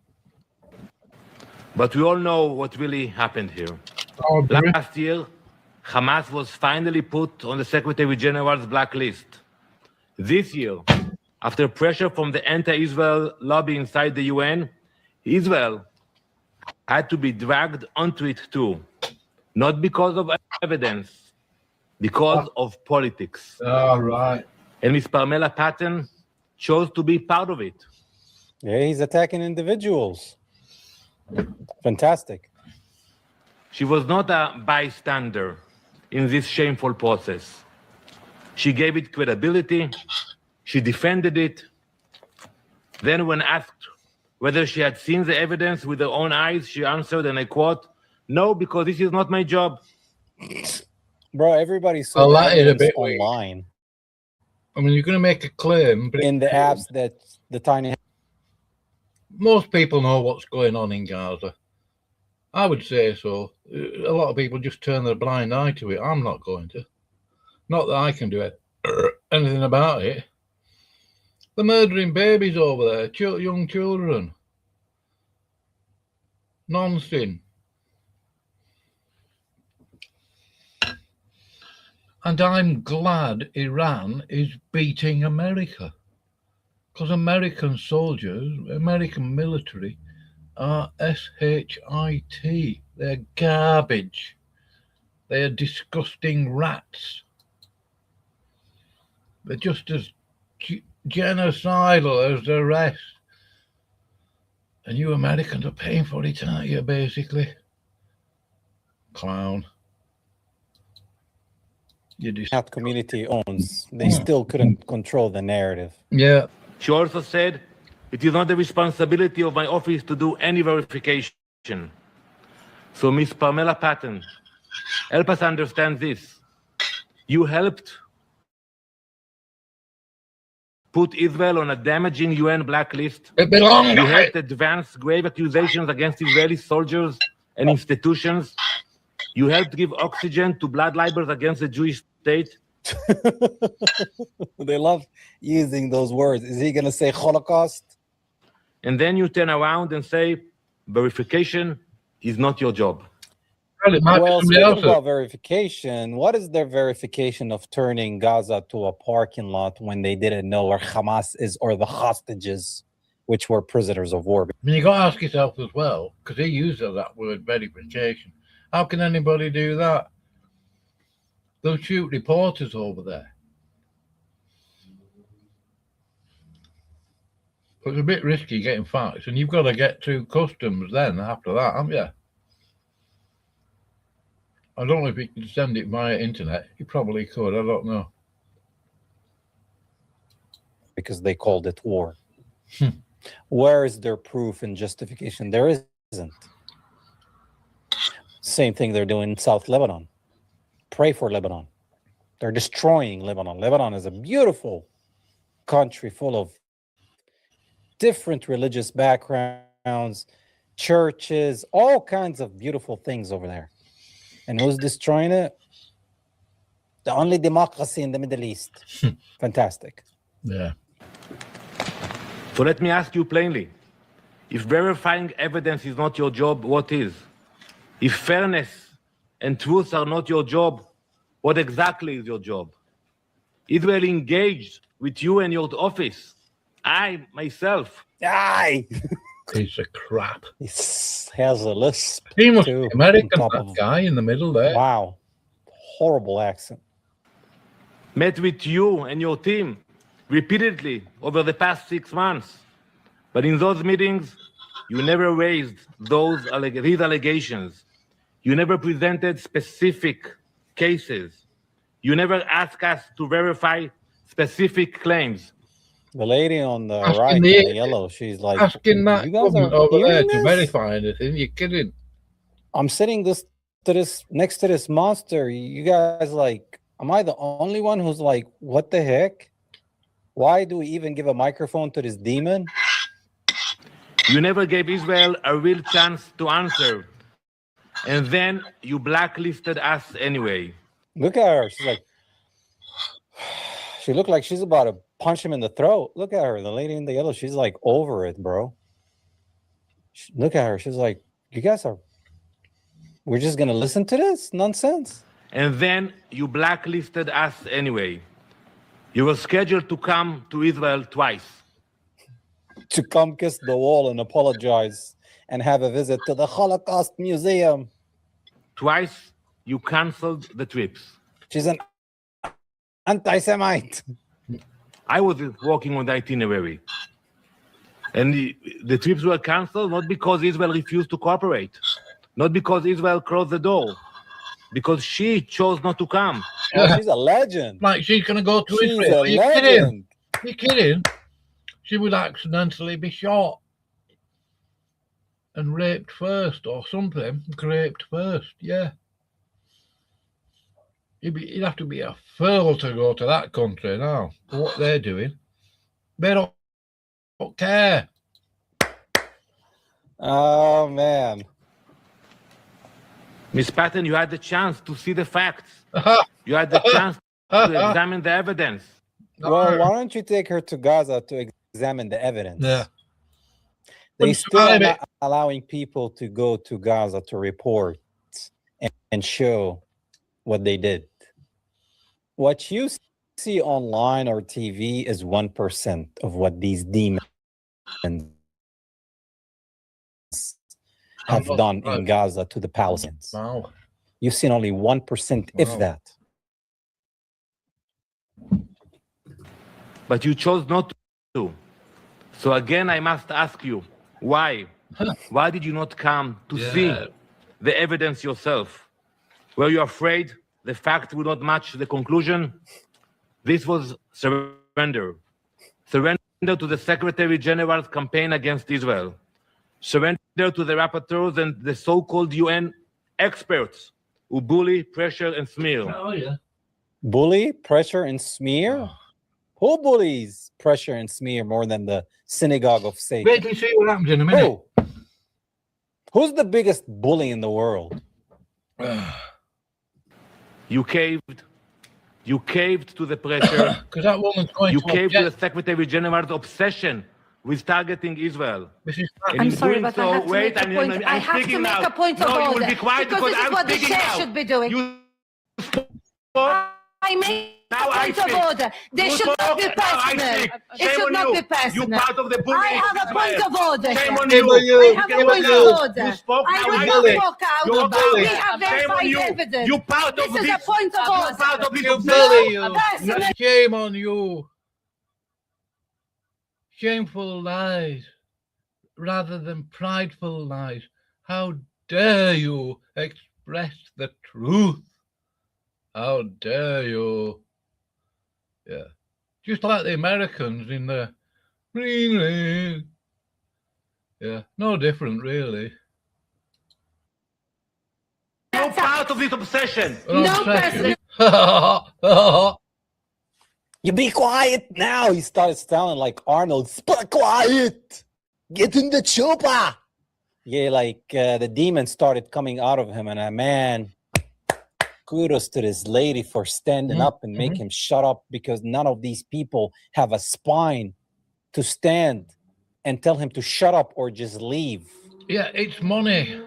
S4: But we all know what really happened here. Last year, Hamas was finally put on the Secretary General's blacklist. This year, after pressure from the anti-Israel lobby inside the UN, Israel had to be dragged onto it too. Not because of evidence, because of politics.
S1: Right.
S4: And Ms. Pamela Patton chose to be part of it.
S3: Yeah, he's attacking individuals. Fantastic.
S4: She was not a bystander in this shameful process. She gave it credibility. She defended it. Then when asked whether she had seen the evidence with her own eyes, she answered, and I quote, "No, because this is not my job."
S3: Bro, everybody saw the evidence online.
S1: I mean, you're going to make a claim, but
S3: in the apps that the tiny...
S1: Most people know what's going on in Gaza. I would say so. A lot of people just turn their blind eye to it. I'm not going to. Not that I can do anything about it. They're murdering babies over there, young children. Nonsense. And I'm glad Iran is beating America. Because American soldiers, American military, are shit. They're garbage. They are disgusting rats. They're just as genocidal as the rest. And you Americans are paying for it, aren't you, basically? Clown.
S3: That community owns. They still couldn't control the narrative.
S1: Yeah.
S4: She also said, it is not the responsibility of my office to do any verification. So, Miss Pamela Patton, help us understand this. You helped put Israel on a damaging UN blacklist.
S1: It belongs.
S4: You helped advance grave accusations against Israeli soldiers and institutions. You helped give oxygen to blood libels against the Jewish state.
S3: They love using those words. Is he going to say Holocaust?
S4: And then you turn around and say, verification is not your job.
S3: Well, speaking about verification, what is their verification of turning Gaza to a parking lot when they didn't know where Hamas is or the hostages, which were prisoners of war?
S1: I mean, you got to ask yourself as well, because he uses that word verification. How can anybody do that? They'll shoot reporters over there. It's a bit risky getting facts, and you've got to get through customs then after that, haven't you? I don't know if you can send it via internet. You probably could. I don't know.
S3: Because they called it war. Where is their proof and justification? There isn't. Same thing they're doing in South Lebanon. Pray for Lebanon. They're destroying Lebanon. Lebanon is a beautiful country full of different religious backgrounds, churches, all kinds of beautiful things over there. And who's destroying it? The only democracy in the Middle East. Fantastic.
S1: Yeah.
S4: So let me ask you plainly. If verifying evidence is not your job, what is? If fairness and truth are not your job, what exactly is your job? Israel engaged with you and your office. I, myself.
S3: Aye.
S1: Piece of crap.
S3: He has a lisp.
S1: He must
S3: too,
S1: be American,
S3: on top
S1: that
S3: of-
S1: guy in the middle there.
S3: Wow. Horrible accent.
S4: Met with you and your team repeatedly over the past 6 months. But in those meetings, you never raised these allegations. You never presented specific cases. You never asked us to verify specific claims.
S3: The lady on the
S1: Asking
S3: right in
S1: the-
S3: the yellow, she's like,
S1: Asking that
S3: you guys
S1: government
S3: are
S1: over there
S3: hearing
S1: to
S3: this?
S1: verify anything. You're kidding.
S3: I'm sitting next to this monster. You guys like, am I the only one who's like, what the heck? Why do we even give a microphone to this demon?
S4: You never gave Israel a real chance to answer. And then you blacklisted us anyway.
S3: Look at her. She's like, she looked like she's about to punch him in the throat. Look at her. The lady in the yellow, she's like over it, bro. Look at her. She's like, we're just going to listen to this nonsense.
S4: And then you blacklisted us anyway. You were scheduled to come to Israel twice.
S3: To come kiss the wall and apologize and have a visit to the Holocaust Museum.
S4: Twice you canceled the trips.
S3: She's an anti-Semite.
S4: I was working on the itinerary. And the trips were canceled not because Israel refused to cooperate, not because Israel closed the door, because she chose not to come.
S3: Oh, she's a legend.
S1: Like she's going to go to
S3: She's
S1: Israel.
S3: a
S1: Are you kidding?
S3: legend.
S1: Are you kidding? She would accidentally be shot and raped first or something. Raped first, yeah. You'd have to be a fool to go to that country now. For what they're doing. They don't care.
S3: Oh, man.
S4: Miss Patton, you had the chance to see the facts. You had the chance to examine the evidence.
S3: Well, why don't you take her to Gaza to examine the evidence?
S1: Yeah.
S3: They still are not allowing people to go to Gaza to report and show what they did. What you see online or TV is 1% of what these demons have done in Gaza to the Palestinians.
S1: Wow.
S3: You've seen only 1%, if
S1: Wow.
S3: that.
S4: But you chose not to. So again, I must ask you, why? Why did you not come to see the evidence yourself? Were you afraid the fact would not match the conclusion? This was surrender. Surrender to the Secretary General's campaign against Israel. Surrender to the rapporteurs and the so-called UN experts who bully, pressure, and smear.
S1: Oh, yeah.
S3: Bully, pressure, and smear? Who bullies, pressure, and smear more than the synagogue of Satan?
S1: Wait till you see what happens in a minute.
S3: Who? Who's the biggest bully in the world?
S4: You caved. You caved to the pressure.
S1: Because that woman's going
S4: You
S1: to
S4: caved to the
S1: object.
S4: Secretary General's obsession with targeting Israel.
S1: Mrs.
S4: And
S5: I'm
S4: in
S5: sorry,
S4: doing
S5: but
S4: so,
S5: I have to
S4: wait,
S5: make a point. I
S4: I'm
S5: have to
S4: speaking
S5: make
S4: now.
S5: a point of
S4: No, you
S5: order.
S4: will be quiet
S5: Because
S4: because
S5: this is
S4: I'm
S5: what the
S4: speaking
S5: chair
S4: now.
S5: should be doing.
S4: You
S5: I make a
S4: Now I
S5: point of
S4: speak.
S5: order. They
S4: You
S5: should not
S4: talk,
S5: be
S4: now I
S5: personal.
S4: speak.
S5: It
S4: Shame
S5: should
S4: on
S5: not
S4: you.
S5: be personal.
S4: You part of the bullying
S5: I have a
S4: of
S5: point
S4: Israel.
S5: of order.
S4: Shame on
S1: Shame
S4: you.
S1: on you.
S5: I have a
S1: Shame on
S5: point
S1: you.
S5: of order.
S4: You spoke,
S5: I
S4: now
S5: will
S4: I
S5: not
S1: bully.
S5: walk out.
S4: You're a
S5: But
S4: bully.
S5: we have
S4: Shame on
S5: verified
S4: you.
S5: evidence.
S4: You part
S5: This
S4: of
S5: is
S4: this.
S5: a point of
S4: You
S5: order.
S4: part of this
S1: You
S4: obsession.
S1: bully, you.
S5: Personal.
S1: Shame on you. Shameful lies rather than prideful lies. How dare you express the truth? How dare you? Yeah. Just like the Americans in the ring ring. Yeah. No different, really.
S4: You're part of this obsession.
S1: An
S5: No
S1: obsession.
S3: You be quiet now. He started sounding like Arnold. Be quiet. Get in the chopper. Yeah, like the demon started coming out of him. And man, kudos to this lady for standing up and make him shut up, because none of these people have a spine to stand and tell him to shut up or just leave.
S1: Yeah, it's money.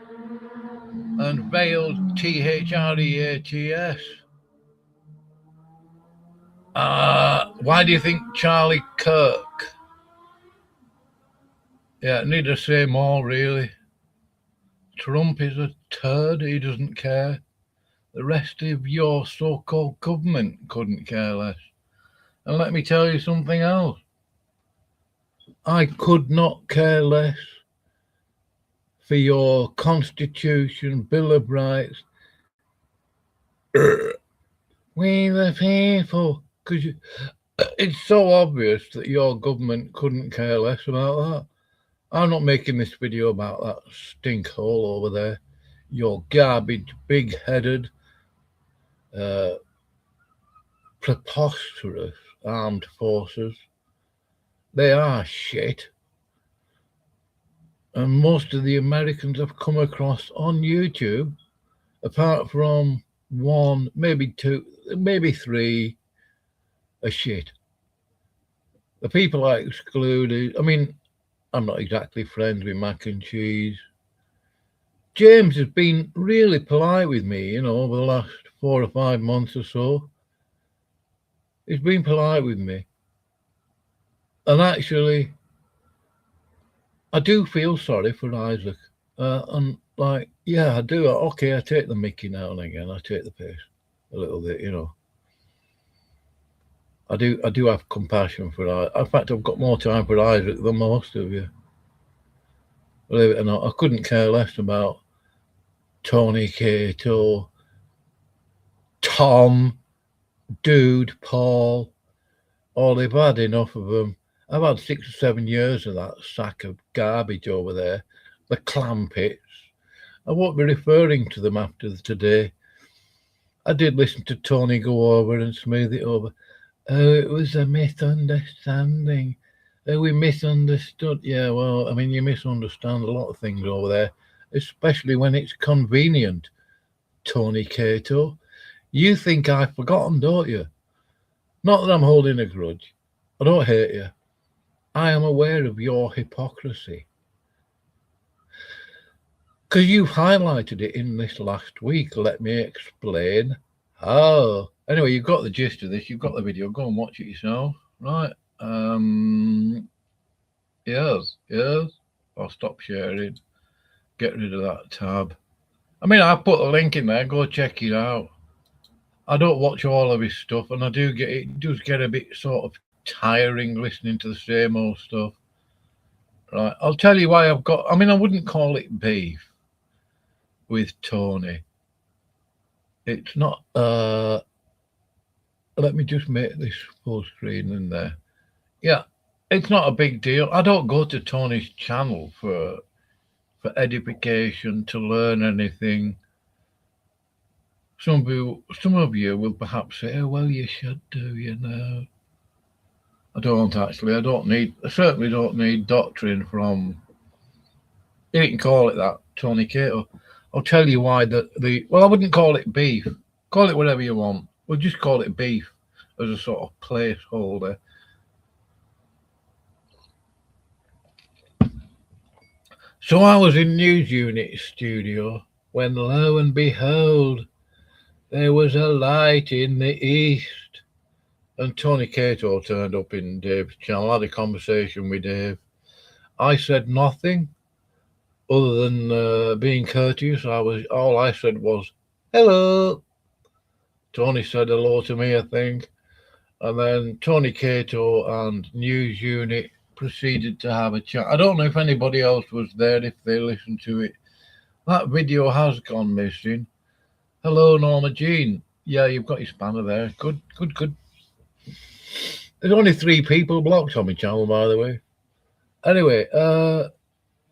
S1: And veiled THREATS. Why do you think Charlie Kirk? Yeah, need to say more, really. Trump is a turd, he doesn't care. The rest of your so-called government couldn't care less. And let me tell you something else. I could not care less for your Constitution, Bill of Rights. We the people, because it's so obvious that your government couldn't care less about that. I'm not making this video about that stinkhole over there. Your garbage, big-headed, preposterous armed forces. They are shit. And most of the Americans I've come across on YouTube, apart from one, maybe two, maybe three, are shit. The people I excluded, I mean, I'm not exactly friends with Mac and Cheese. James has been really polite with me, you know, over the last 4 or 5 months or so. He's been polite with me. And actually, I do feel sorry for Isaac. And like, yeah, I do. Okay, I take the mickey now and again. I take the piss a little bit, you know. I do have compassion for Isaac. In fact, I've got more time for Isaac than most of you. Believe it or not, I couldn't care less about Tony Cato, Tom, Dude, Paul. Oh, they've had enough of them. I've had 6 or 7 years of that sack of garbage over there, the Clampets. I won't be referring to them after today. I did listen to Tony go over and smooth it over. Oh, it was a misunderstanding. Oh, we misunderstood. Yeah, well, I mean, you misunderstand a lot of things over there, especially when it's convenient, Tony Cato. You think I've forgotten, don't you? Not that I'm holding a grudge. I don't hate you. I am aware of your hypocrisy. Because you've highlighted it in this last week. Let me explain. Oh, anyway, you've got the gist of this. You've got the video. Go and watch it yourself, right? Yes. I'll stop sharing. Get rid of that tab. I mean, I put a link in there. Go check it out. I don't watch all of his stuff, and I do get it. Does get a bit sort of tiring listening to the same old stuff. Right, I'll tell you why I've got. I mean, I wouldn't call it beef with Tony. It's not. Let me just make this full screen in there. Yeah, it's not a big deal. I don't go to Tony's channel for edification, to learn anything. Some of you will perhaps say, "Oh, well, you should do," you know. I don't actually. I certainly don't need doctrine from. You can call it that, Tony Cato. I'll tell you why well, I wouldn't call it beef. Call it whatever you want. We'll just call it beef as a sort of placeholder. So I was in News Unit studio when lo and behold, there was a light in the east. And Tony Cato turned up in Dave's channel. I had a conversation with Dave. I said nothing other than being courteous. All I said was, hello. Tony said hello to me, I think. And then Tony Cato and News Unit proceeded to have a chat. I don't know if anybody else was there, if they listened to it. That video has gone missing. Hello, Norma Jean. Yeah, you've got your spanner there. Good. There's only 3 people blocked on my channel, by the way. Anyway,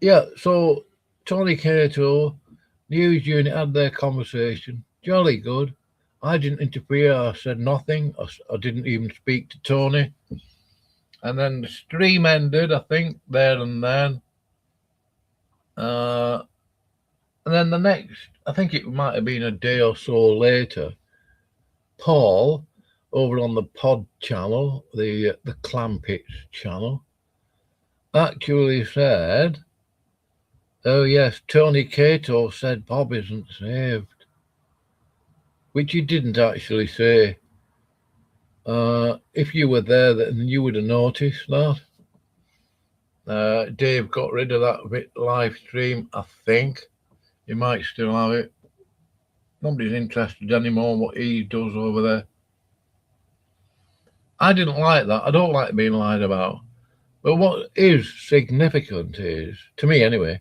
S1: yeah, so Tony Cato, News Unit had their conversation. Jolly good. I didn't interfere. I said nothing. I didn't even speak to Tony. And then the stream ended, I think, there and then. And then the next, I think it might have been a day or so later, Paul, over on the pod channel, the Clampets channel, actually said, oh yes, Tony Cato said Bob isn't saved. Which he didn't actually say. If you were there, then you would have noticed that. Dave got rid of that live stream, I think. He might still have it. Nobody's interested anymore in what he does over there. I didn't like that. I don't like being lied about. But what is significant is, to me anyway,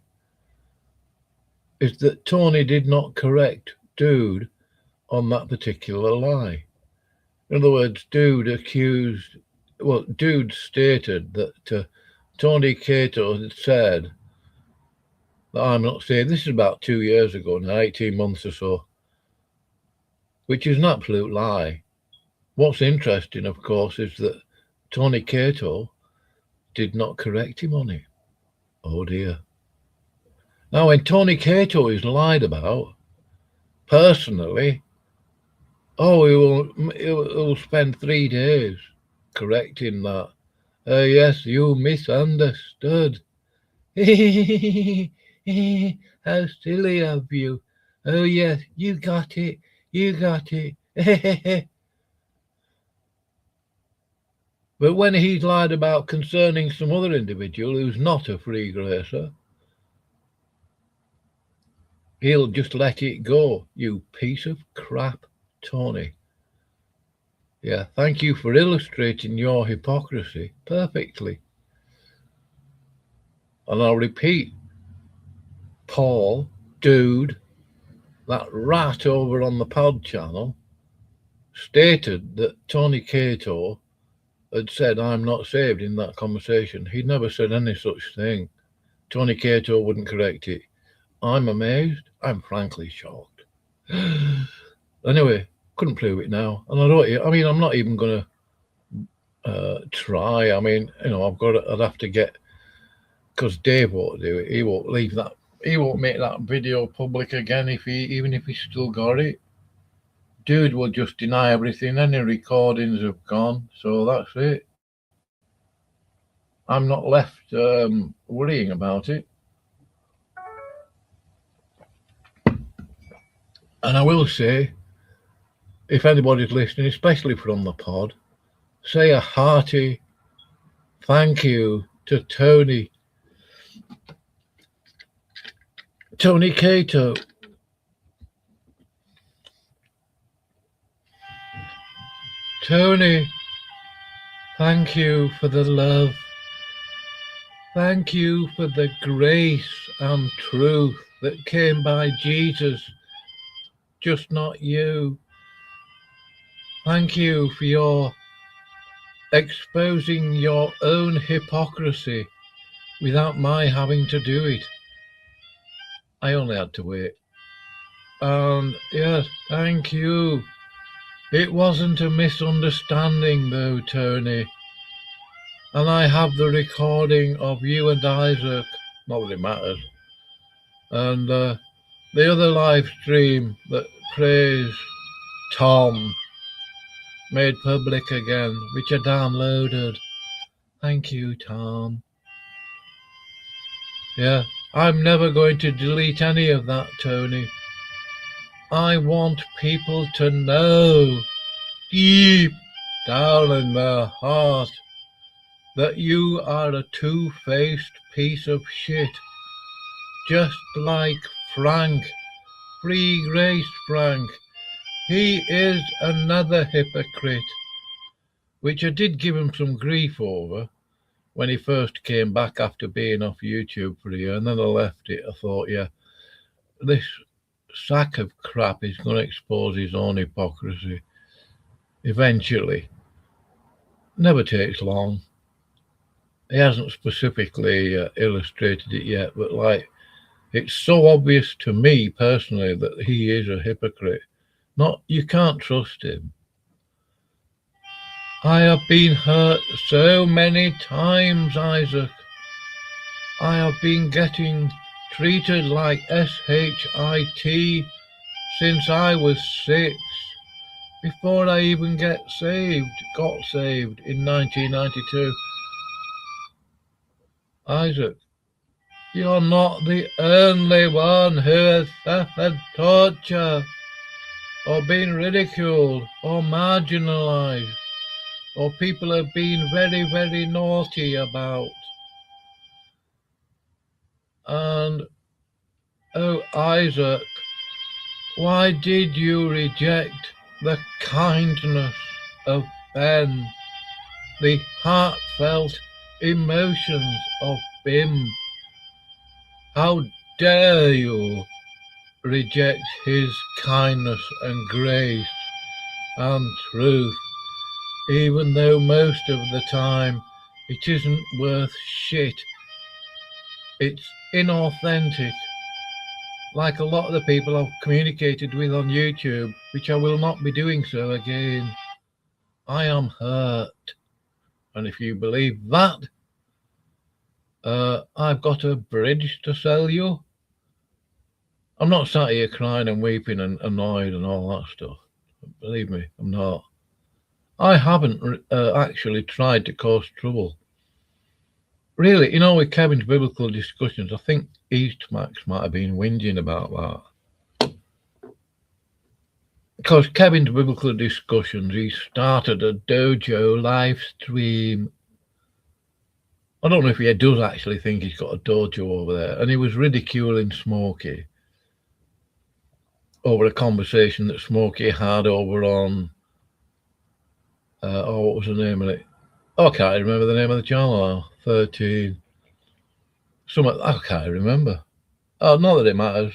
S1: is that Tony did not correct Dude on that particular lie. In other words, Dude stated that Tony Cato had said that I'm not saved. This is about 2 years ago now, 18 months or so, which is an absolute lie. What's interesting, of course, is that Tony Cato did not correct him on it. Oh dear. Now, when Tony Cato is lied about, personally, he'll spend 3 days correcting that. Yes, you misunderstood. How silly of you. Oh, yes, you got it. But when he's lied about concerning some other individual who's not a free gracer, he'll just let it go. You piece of crap, Tony. Yeah, thank you for illustrating your hypocrisy perfectly. And I'll repeat, Paul, Dude, that rat over on the pod channel, stated that Tony Cato had said, I'm not saved in that conversation. He'd never said any such thing. Tony Cato wouldn't correct it. I'm amazed. I'm frankly shocked. Anyway, couldn't prove it now. And I'm not even going to try. I mean, I'd have to get, because Dave won't do it. He won't leave that. He won't make that video public again even if he's still got it. Dude will just deny everything. Any recordings have gone. So that's it. I'm not left worrying about it. And I will say, if anybody's listening, especially from the pod, say a hearty thank you to Tony Cato. Tony, thank you for the love. Thank you for the grace and truth that came by Jesus, just not you. Thank you for your exposing your own hypocrisy without my having to do it. I only had to wait. And yes, thank you. It wasn't a misunderstanding though, Tony. And I have the recording of you and Isaac, not that it matters, and the other live stream that praised Tom made public again, which I downloaded. Thank you, Tom. Yeah, I'm never going to delete any of that, Tony. I want people to know deep down in their heart that you are a two-faced piece of shit. Just like Frank, Free Grace Frank. He is another hypocrite, which I did give him some grief over when he first came back after being off YouTube for a year, and then I left it. I thought, yeah, this sack of crap is going to expose his own hypocrisy eventually. Never takes long. He hasn't specifically illustrated it yet, but like, it's so obvious to me personally that he is a hypocrite. You can't trust him. I have been hurt so many times, Isaac. I have been getting treated like SHIT since I was 6, before I even got saved in 1992. Isaac, you're not the only one who has suffered torture, or been ridiculed, or marginalized, or people have been very, very naughty about. And, oh, Isaac, why did you reject the kindness of Ben, the heartfelt emotions of Bim? How dare you reject his kindness and grace and truth, even though most of the time it isn't worth shit. It's inauthentic, like a lot of the people I've communicated with on YouTube, which I will not be doing so again. I am hurt, and if you believe that, I've got a bridge to sell you. I'm not sat here crying and weeping and annoyed and all that stuff. Believe me, I'm not. I haven't actually tried to cause trouble. Really, with Kevin's biblical discussions, I think Eastmax might have been whinging about that. Because Kevin's biblical discussions, he started a dojo live stream. I don't know if he does actually think he's got a dojo over there. And he was ridiculing Smokey over a conversation that Smokey had over on, what was the name of it? I can't remember the name of the channel now. 13. I can't remember. Oh, not that it matters.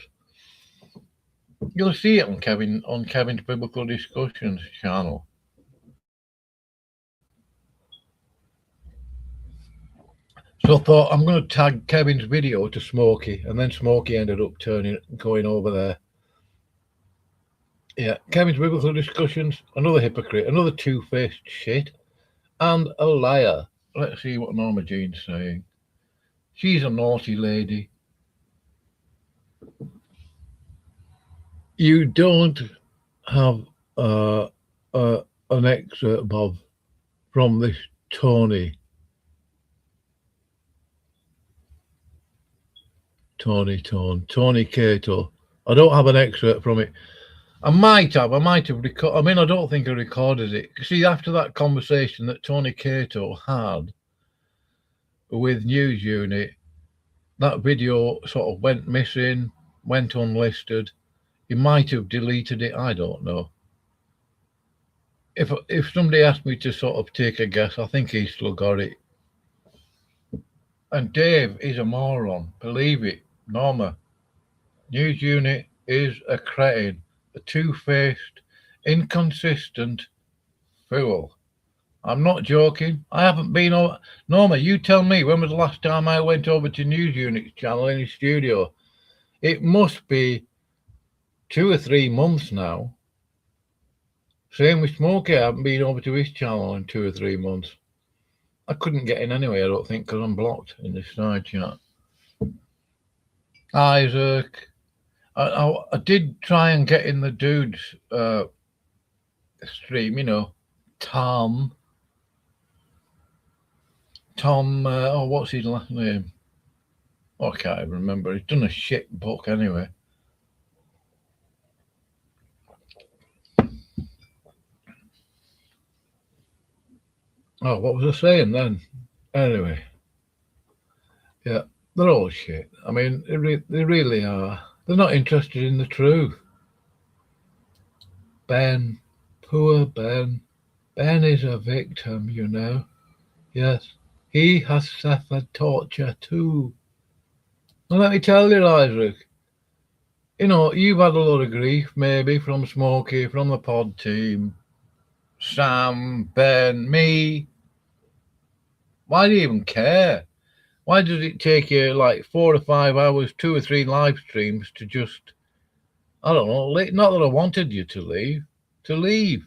S1: You'll see it on Kevin's Biblical Discussions channel. So I thought I'm going to tag Kevin's video to Smokey, and then Smokey ended up going over there. Yeah, Kevin's Biblical Discussions, another hypocrite, another two-faced shit, and a liar. Let's see what Norma Jean's saying. She's a naughty lady. You don't have an excerpt, Bob, from this Tony Cato. I don't have an excerpt from it. I might have recorded. I mean, I don't think I recorded it. See, after that conversation that Tony Cato had with News Unit, that video sort of went missing, went unlisted. He might have deleted it. I don't know. If somebody asked me to sort of take a guess, I think he still got it. And Dave is a moron. Believe it, Norma. News Unit is a cretin, a two-faced, inconsistent fool. I'm not joking. I haven't been over. Norma, you tell me, when was the last time I went over to News Unit's channel in his studio? It must be 2 or 3 months now. Same with Smokey. I haven't been over to his channel in 2 or 3 months. I couldn't get in anyway, I don't think, because I'm blocked in this side chat. Isaac. I did try and get in the dude's stream, you know, Tom, what's his last name? Oh, I can't even remember. He's done a shit book anyway. Oh, what was I saying then? Anyway, yeah, they're all shit. I mean, they really are. They're not interested in the truth. Ben, poor Ben. Ben is a victim, you know. Yes, he has suffered torture too. Well, let me tell you, Isaac, you know, you've had a lot of grief, maybe, from Smokey, from the pod team, Sam, Ben, me. Why do you even care? Why does it take you like 4 or 5 hours, 2 or 3 live streams to just, I don't know, not that I wanted you to leave.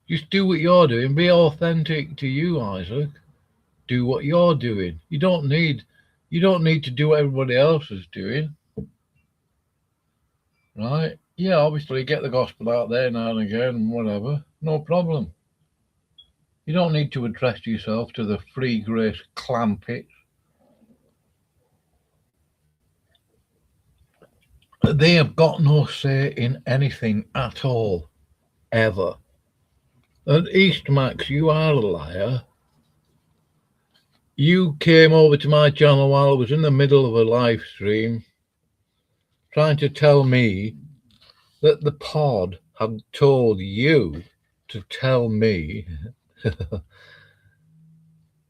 S1: Just do what you're doing. Be authentic to you, Isaac. Do what you're doing. You don't need to do what everybody else is doing. Right? Yeah, obviously get the gospel out there now and again, whatever. No problem. You don't need to address yourself to the free grace clampets. They have got no say in anything at all, ever. And Eastmax, you are a liar. You came over to my channel while I was in the middle of a live stream, trying to tell me that the pod had told you to tell me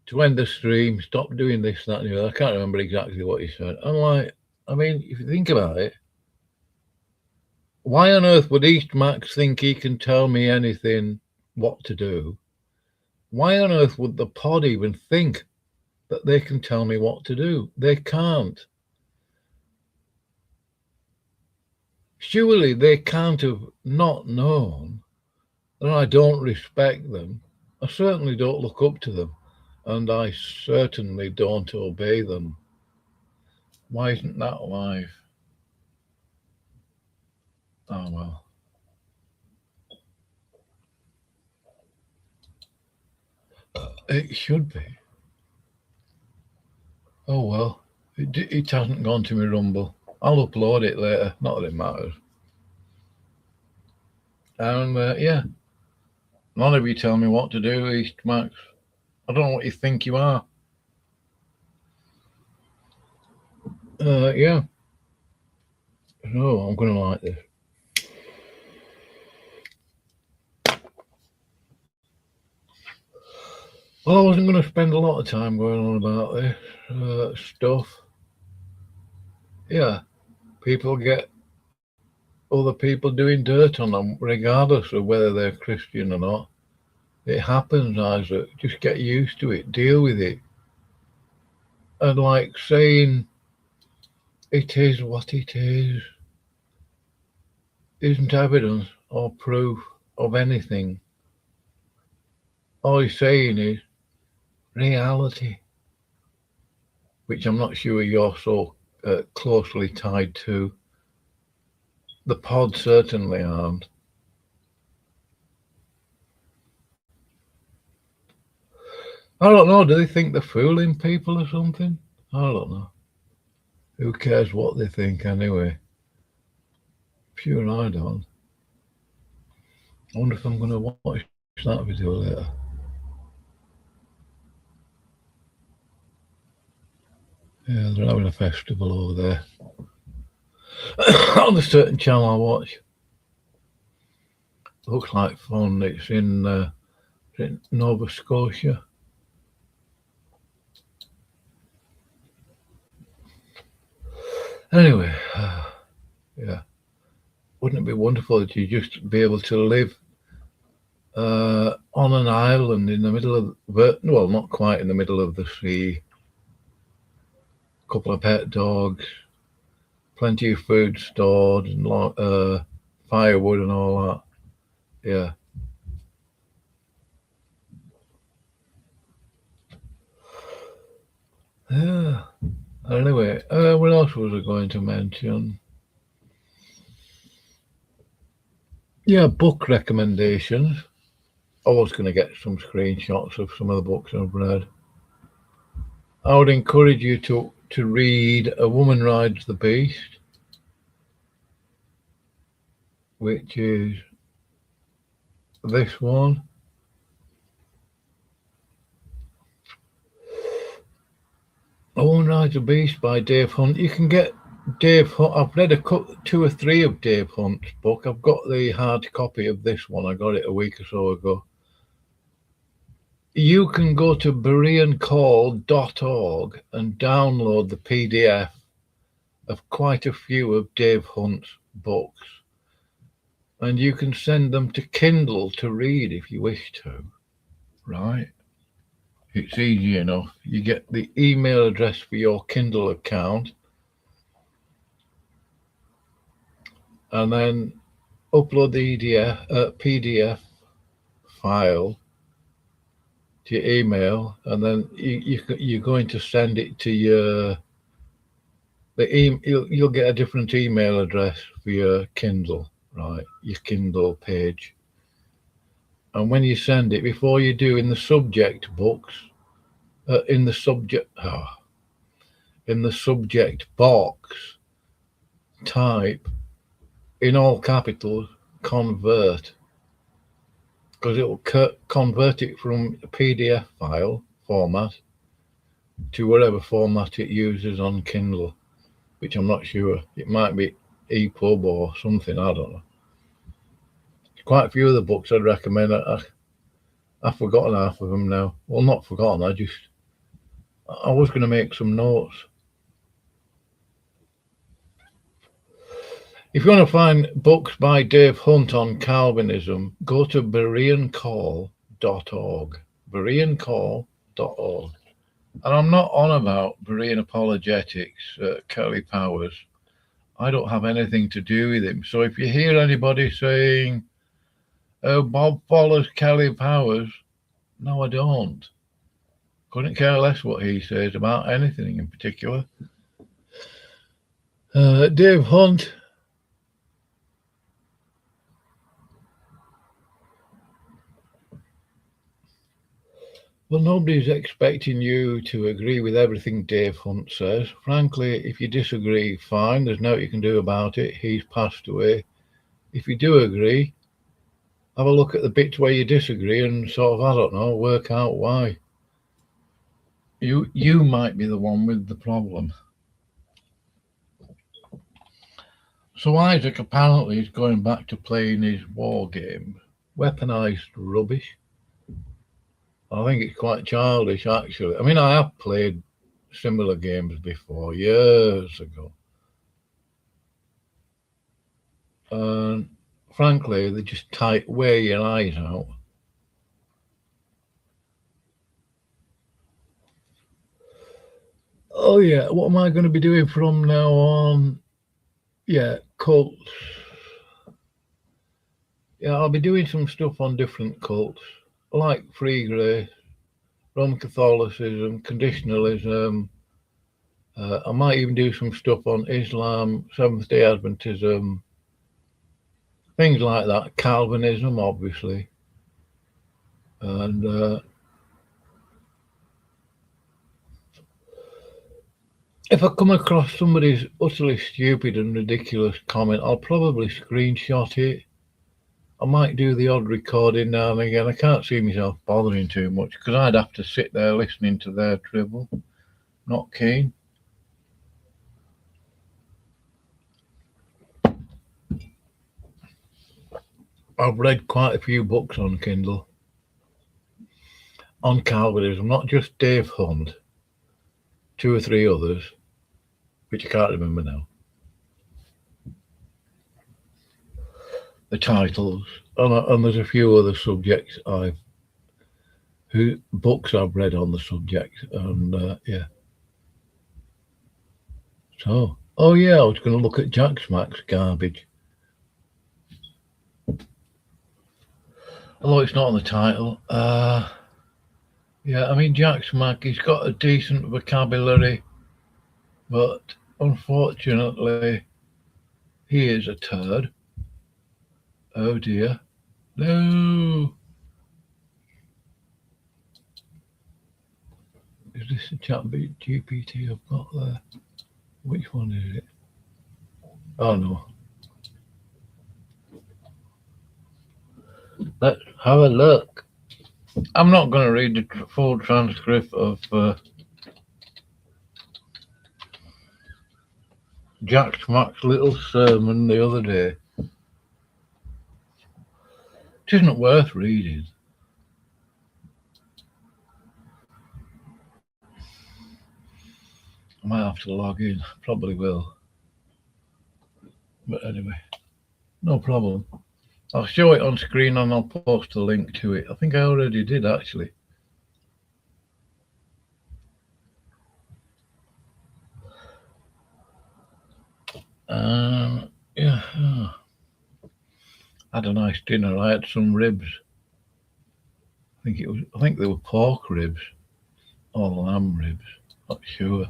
S1: to end the stream, stop doing this, that, and the other. I can't remember exactly what you said. I'm like, I mean, if you think about it, why on earth would Eastmax think he can tell me anything what to do? Why on earth would the pod even think that they can tell me what to do? They can't. Surely they can't have not known that I don't respect them. I certainly don't look up to them, and I certainly don't obey them. Why isn't that live? Oh, well. It should be. Oh, well. It hasn't gone to my Rumble. I'll upload it later. Not that it matters. And, yeah. None of you tell me what to do, Eastmax. I don't know what you think you are. Yeah. No, I'm going to like this. Well, I wasn't going to spend a lot of time going on about this stuff. Yeah, people get other people doing dirt on them, regardless of whether they're Christian or not. It happens, Isaac. Just get used to it. Deal with it. And like saying it is what it is isn't evidence or proof of anything. All he's saying is reality, which I'm not sure you're so closely tied to. The pod certainly aren't. I don't know. Do they think they're fooling people or something? I don't know. Who cares what they think anyway? Pure Eye on. I wonder if I'm going to watch that video later. Yeah, they're having a festival over there. On a certain channel I watch. Looks like fun. It's in Nova Scotia. Anyway, yeah. Wouldn't it be wonderful to just be able to live on an island in the middle of, well, not quite in the middle of the sea. A couple of pet dogs, plenty of food stored, and firewood and all that. Yeah. Yeah. Anyway, what else was I going to mention? Yeah, book recommendations. I was going to get some screenshots of some of the books I've read. I would encourage you to read A Woman Rides the Beast, which is this one. A Woman Rides the Beast by Dave Hunt. You can get Dave Hunt. I've read two or three of Dave Hunt's book. I've got the hard copy of this one. I got it a week or so ago. You can go to bereancall.org and download the PDF of quite a few of Dave Hunt's books. And you can send them to Kindle to read if you wish to, right? It's easy enough. You get the email address for your Kindle account and then upload the PDF file to your email, and then you're going to send it to you'll get a different email address for your Kindle, right? Your Kindle page. And when you send it, before you do, in the subject books, in the subject box, type in all capitals convert, because it will convert it from a PDF file format to whatever format it uses on Kindle, which I'm not sure. It might be EPUB or something, I don't know. Quite a few of the books I'd recommend. I've forgotten half of them now. Well, not forgotten, I was going to make some notes. If you want to find books by Dave Hunt on Calvinism, go to bereancall.org. bereancall.org. And I'm not on about Berean apologetics, Kelly Powers. I don't have anything to do with him. So if you hear anybody saying, oh, Bob follows Kelly Powers, no, I don't. Couldn't care less what he says about anything in particular. Dave Hunt. Well, nobody's expecting you to agree with everything Dave Hunt says. Frankly, if you disagree, fine. There's nothing you can do about it. He's passed away. If you do agree, have a look at the bits where you disagree and sort of, I don't know, work out why. You might be the one with the problem. So Isaac apparently is going back to playing his war game. Weaponized rubbish. I think it's quite childish, actually. I mean, I have played similar games before, years ago. And frankly, they just wear your eyes out. Oh, yeah, what am I going to be doing from now on? Yeah, cults. Yeah, I'll be doing some stuff on different cults, like Free Grace, Roman Catholicism, Conditionalism. I might even do some stuff on Islam, Seventh-day Adventism, things like that. Calvinism, obviously. And If I come across somebody's utterly stupid and ridiculous comment, I'll probably screenshot it. I might do the odd recording now and again. I can't see myself bothering too much because I'd have to sit there listening to their dribble. Not keen. I've read quite a few books on Kindle on Calvinism, not just Dave Hunt, 2 or 3 others, which I can't remember now. The titles, and there's a few other subjects books I've read on the subject, and yeah. So, oh yeah, I was going to look at Jack Smack's garbage. Although it's not on the title. Yeah, I mean, Jack Smack, he's got a decent vocabulary, but unfortunately, he is a turd. Oh dear. No. Is this a chat GPT I've got there? Which one is it? Oh no. Let's have a look. I'm not going to read the full transcript of Jack Smack's little sermon the other day. It isn't worth reading. I might have to log in. Probably will. But anyway, no problem. I'll show it on screen and I'll post a link to it. I think I already did actually. Yeah. I had a nice dinner. I had some ribs. I think they were pork ribs or lamb ribs. Not sure.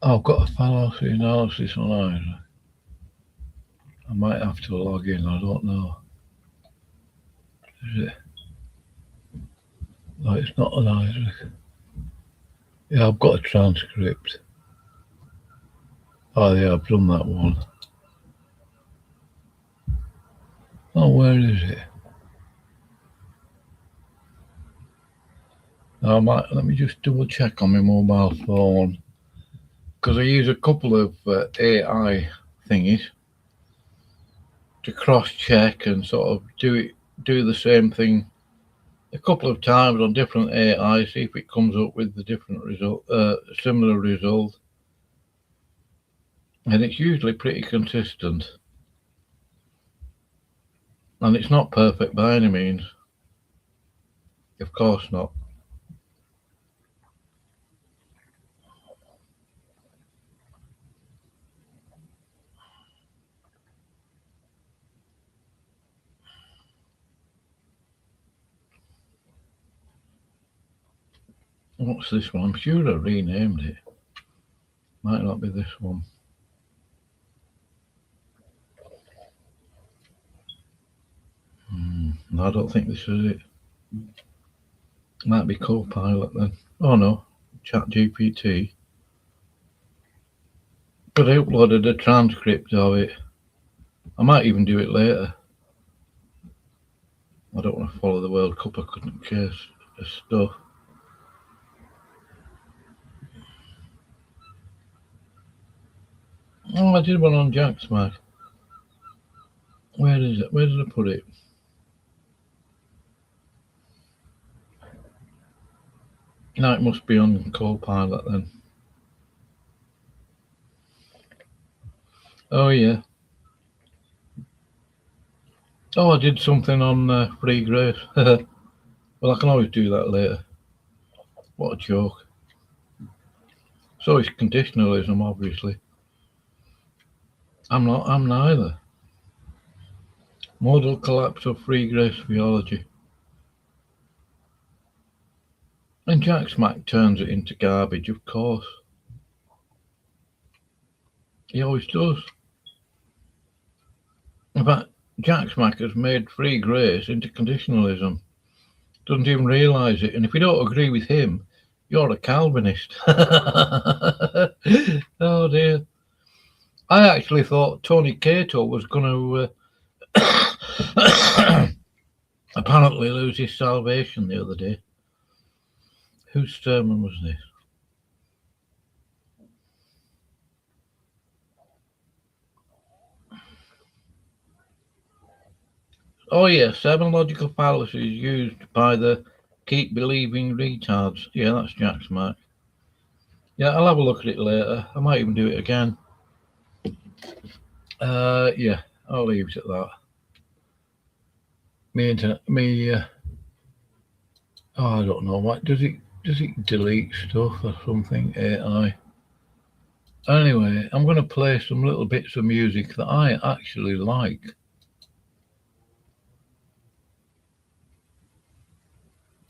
S1: Oh, I've got a fallacy analysis online. I might have to log in. I don't know. Is it? No, it's not an Isaac. Yeah, I've got a transcript. Oh yeah, I've done that one. Oh, where is it? Let me just double check on my mobile phone because I use a couple of AI thingies to cross-check and sort of do the same thing a couple of times on different AI, see if it comes up with the different result, similar result, and it's usually pretty consistent. And it's not perfect by any means. Of course not. What's this one? I'm sure I renamed it. Might not be this one. No, I don't think this is it. Might be Copilot then. Oh no, ChatGPT. But I uploaded a transcript of it. I might even do it later. I don't want to follow the World Cup. I couldn't care of stuff. Oh, I did one on Jack Smack. Where is it? Where did I put it? No, it must be on Copilot then. Oh yeah. Oh, I did something on free grace. Well, I can always do that later. What a joke. So it's conditionalism, obviously. I'm neither. Modal collapse of free grace theology. And Jack Smack turns it into garbage, of course. He always does. In fact, Jack Smack has made free grace into conditionalism. Doesn't even realise it. And if you don't agree with him, you're a Calvinist. Oh dear. I actually thought Tony Cato was going to apparently lose his salvation the other day. Whose sermon was this? Oh yeah, 7 logical fallacies used by the keep believing retards. Yeah, that's Jack Smack. Yeah, I'll have a look at it later. I might even do it again. Yeah, I'll leave it at that. I don't know what does it delete stuff or something? AI. Anyway, I'm going to play some little bits of music that I actually like.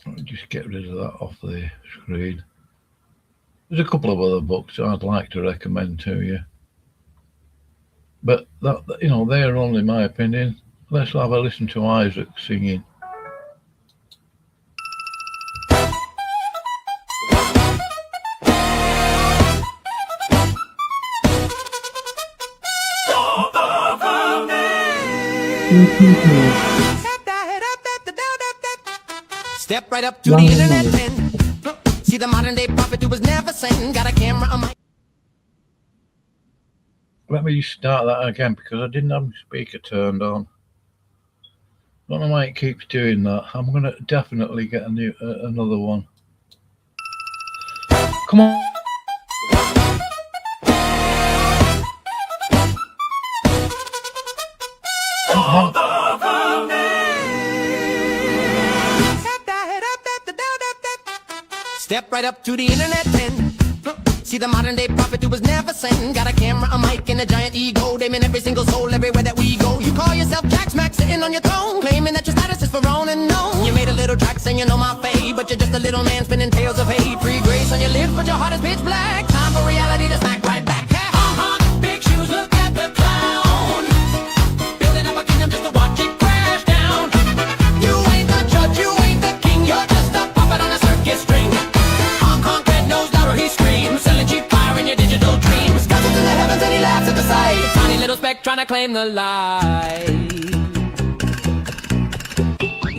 S1: Let me just get rid of that off the screen. There's a couple of other books I'd like to recommend to you, but that they're only my opinion. Let's have a listen to Isaac singing.
S5: Step right up to the internet and see the modern day prophet who was never seen. Got a camera on my.
S1: Let me start that again because I didn't have the speaker turned on. I don't know why it keeps doing that. I'm going to definitely get another one. Come on.
S5: Step right up to the internet and see the modern day prophet who was never seen. Got a camera, a mic, and a giant ego. Damn every single soul everywhere that we go. You call yourself Jack Smack sitting on your throne, claiming that your status is for own and known. You made a little track saying on my fade, but you're just a little man spinning tales of hate. Free grace on your lips, but your heart is pitch black. Time for reality to smack right back. Big shoes, look at the clown. Building up a kingdom just to watch it crash down. You ain't the judge, you ain't the king. You're just a puppet on a circus string. Hong Kong red nose louder he screams, selling cheap fire in your digital dreams. Comes into the heavens and he laughs at the sight. Tiny little speck trying to claim the light.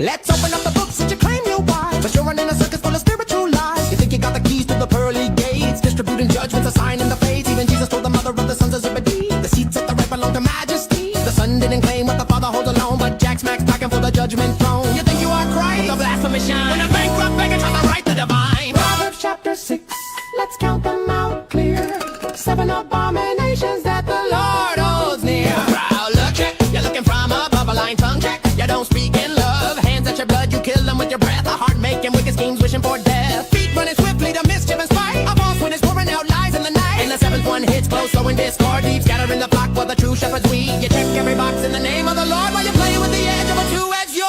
S5: Let's open up the books that you claim you're wise, but you're running a circus full of spiritual lies. You think you got the keys to the pearly gates, distributing judgments, a sign in the fates. Even Jesus told the mother of the sons of Zebedee, the seats at the right belong to majesty. The son didn't claim what the father holds alone, but Jack Smack's packing for the judgment throne. You think you are Christ? The blasphemous shine. When a bankrupt beggar tries to write the divine. Proverbs chapter 6, let's count them out clear. 7 abominations that the Lord holds near. Proud look check, you're looking from above a line tongue check. You don't speak in love, hands at your blood, you kill them with your breath. A heart making wicked schemes, wishing for death. Feet running swiftly to mischief and spite. A false witness pouring out lies in the night. And the 7th one hits close, sowing discord deep, scattering the flock while the true shepherds weed. You check every box in the name of the Lord while you're playing with the edge of a two-edged sword.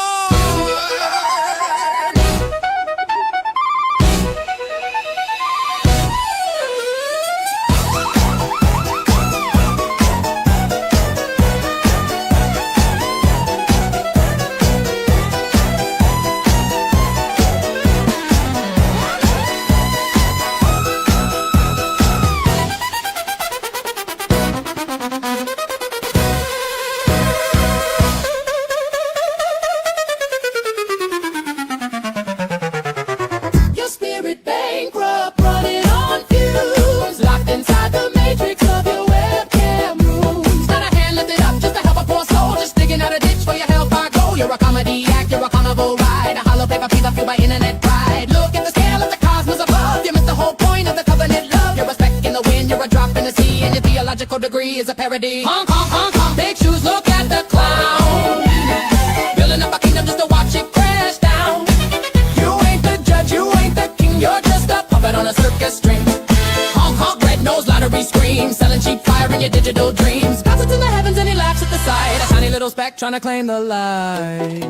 S5: Your spirit bankrupt, running on fumes, locked inside the matrix of your webcam rooms. Not a hand lifted up just to help a poor soul, just digging out a ditch for your hellfire goal. You're a comedy act, you're a carnival ride, a hollow paper piece fueled by internet pride. Look at the scale of the cosmos above, you missed the whole point of the covenant love. You're a speck in the wind, you're a drop in the sea, and your theological degree is a parody. Hong Kong, Hong Kong, big shoes, look at the clown. Building up a kingdom just to watch it crash down. You ain't the judge, you ain't the king, you're just a puppet on a circus string. Honk honk, red nose lottery scream, selling cheap fire in your digital dreams. Bounces in the heavens and he laughs at the sight. A tiny little speck trying to claim the light.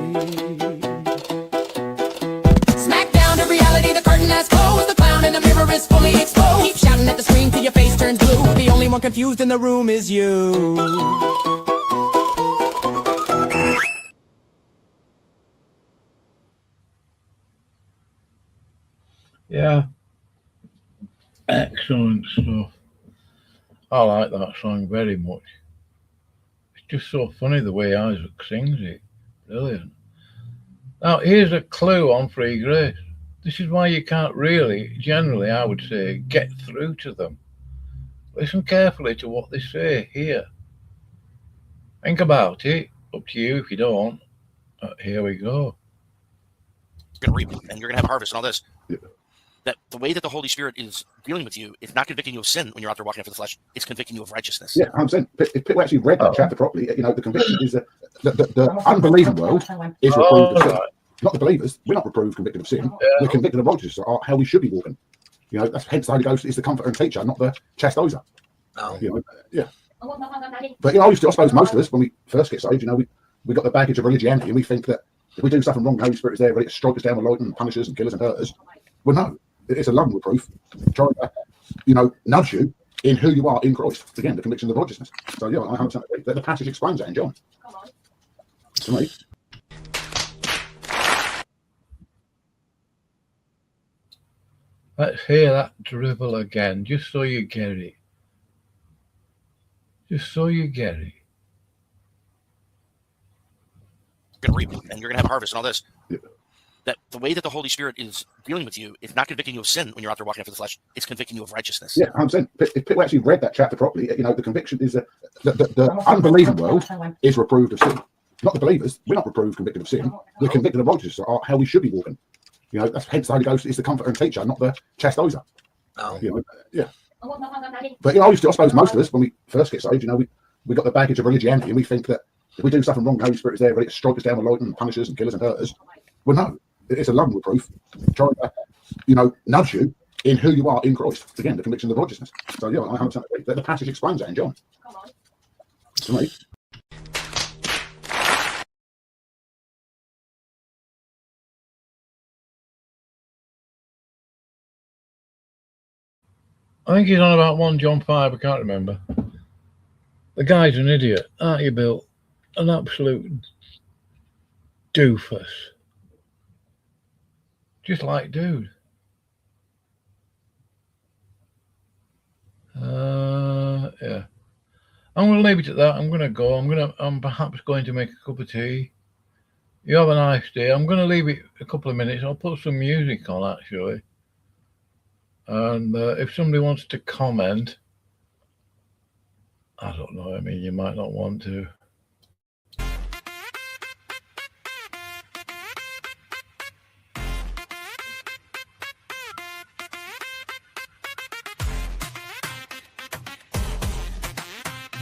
S5: Smack down to reality, the curtain has closed. The clown in the mirror is fully exposed. Keep shouting at the screen till your face turns blue. The only anyone confused in the room is you.
S1: Yeah, excellent stuff. I like that song very much. It's just so funny the way Isaac sings it. Brilliant. Now, here's a clue on free grace. This is why you can't really, generally, I would say, get through to them. Listen carefully to what they say here. Think about it. Up to you if you don't. Here we go.
S6: You're going to reap and you're going to have harvest and all this. Yeah. That the way that the Holy Spirit is dealing with you is not convicting you of sin when you're out there walking after the flesh. It's convicting you of righteousness.
S7: Yeah, I'm saying if people actually read that chapter properly, the conviction is that the unbelieving world is reproved of sin. Not the believers. We're not reproved, convicted of sin. Yeah. We're convicted of righteousness, how we should be walking. That's hence the Holy Ghost is the comforter and teacher, not the chastiser. Yeah. But I suppose most of us, when we first get saved, we got the baggage of religiosity, and we think that if we do something wrong, the Holy Spirit is there ready to strike us down with light and punish us and kill us and hurt us. Well, no, it's a loving reproof, trying to, nudge you in who you are in Christ. Again, the conviction of righteousness. So yeah, I 100% agree. The passage explains that in John. To me.
S1: Let's hear that dribble again, just so you get it. Just so you get it.
S6: You're going to reap and you're going to have harvest and all this. Yeah. That the way that the Holy Spirit is dealing with you is not convicting you of sin when you're out there walking after the flesh. It's convicting you of righteousness.
S7: Yeah, I'm saying if people actually read that chapter properly, the conviction is that the unbelieving world is reproved of sin. Not the believers. We're not reproved, convicted of sin. We're convicted of righteousness, how we should be walking. That's hence the Holy Ghost is the comforter and teacher, not the chastiser. Yeah. But I suppose most of us, when we first get saved, we got the baggage of religiosity, and we think that if we do something wrong, the Holy Spirit is there ready to strike us down with light and punish us and kill us and hurt us. Well, no, it's a loving reproof, trying to, nudge you in who you are in Christ. Again, the conviction of righteousness. So yeah, I 100% agree. The passage explains that in John. To me.
S1: I think he's on about 1 John 5, I can't remember. The guy's an idiot, aren't you, Bill? An absolute doofus. Just like dude. Yeah. I'm going to leave it at that. I'm going to go. I'm perhaps going to make a cup of tea. You have a nice day. I'm going to leave it a couple of minutes. I'll put some music on, actually. And if somebody wants to comment, I don't know. I mean, you might not want to.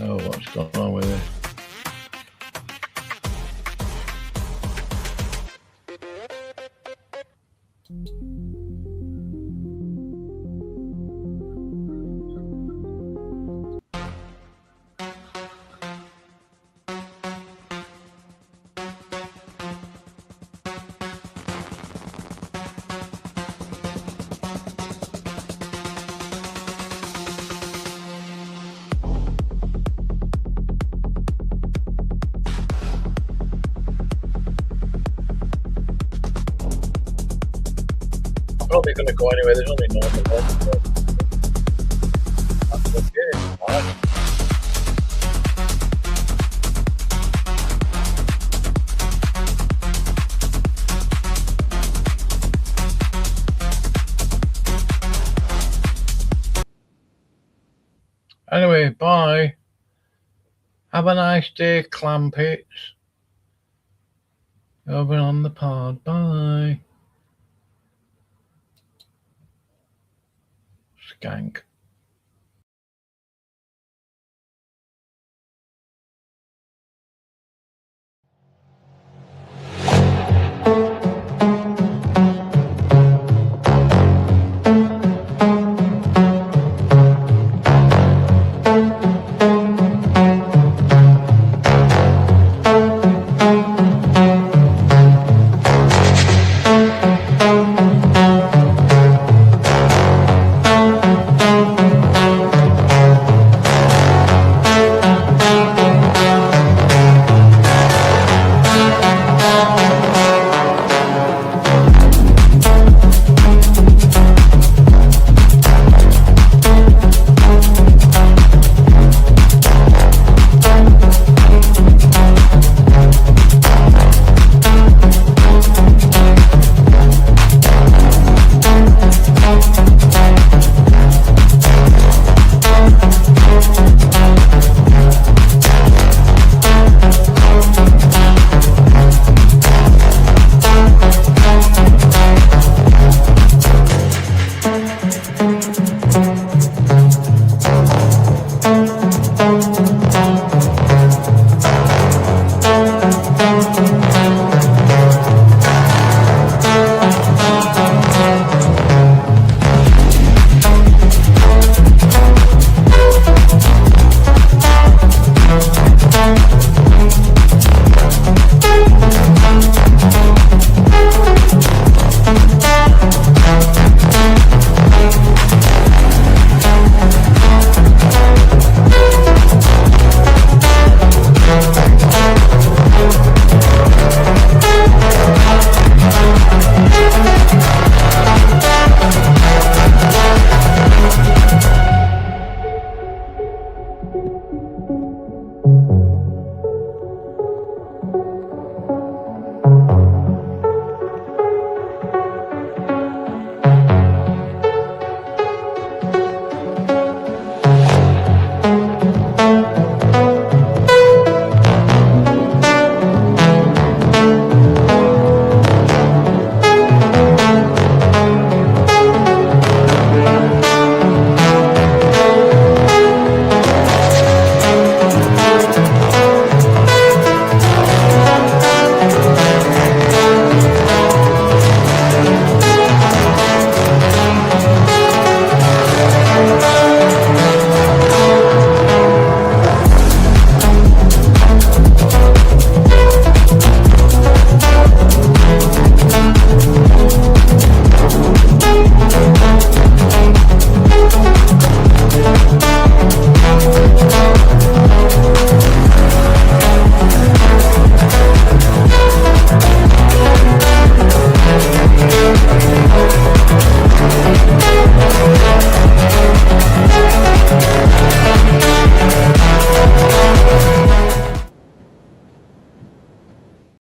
S1: Oh, what's going on with it? Probably going to go anywhere. There's only normal ones. That's okay. All right. Anyway, bye. Have a nice day, Clampits. Over on the pod. Bye. Skank.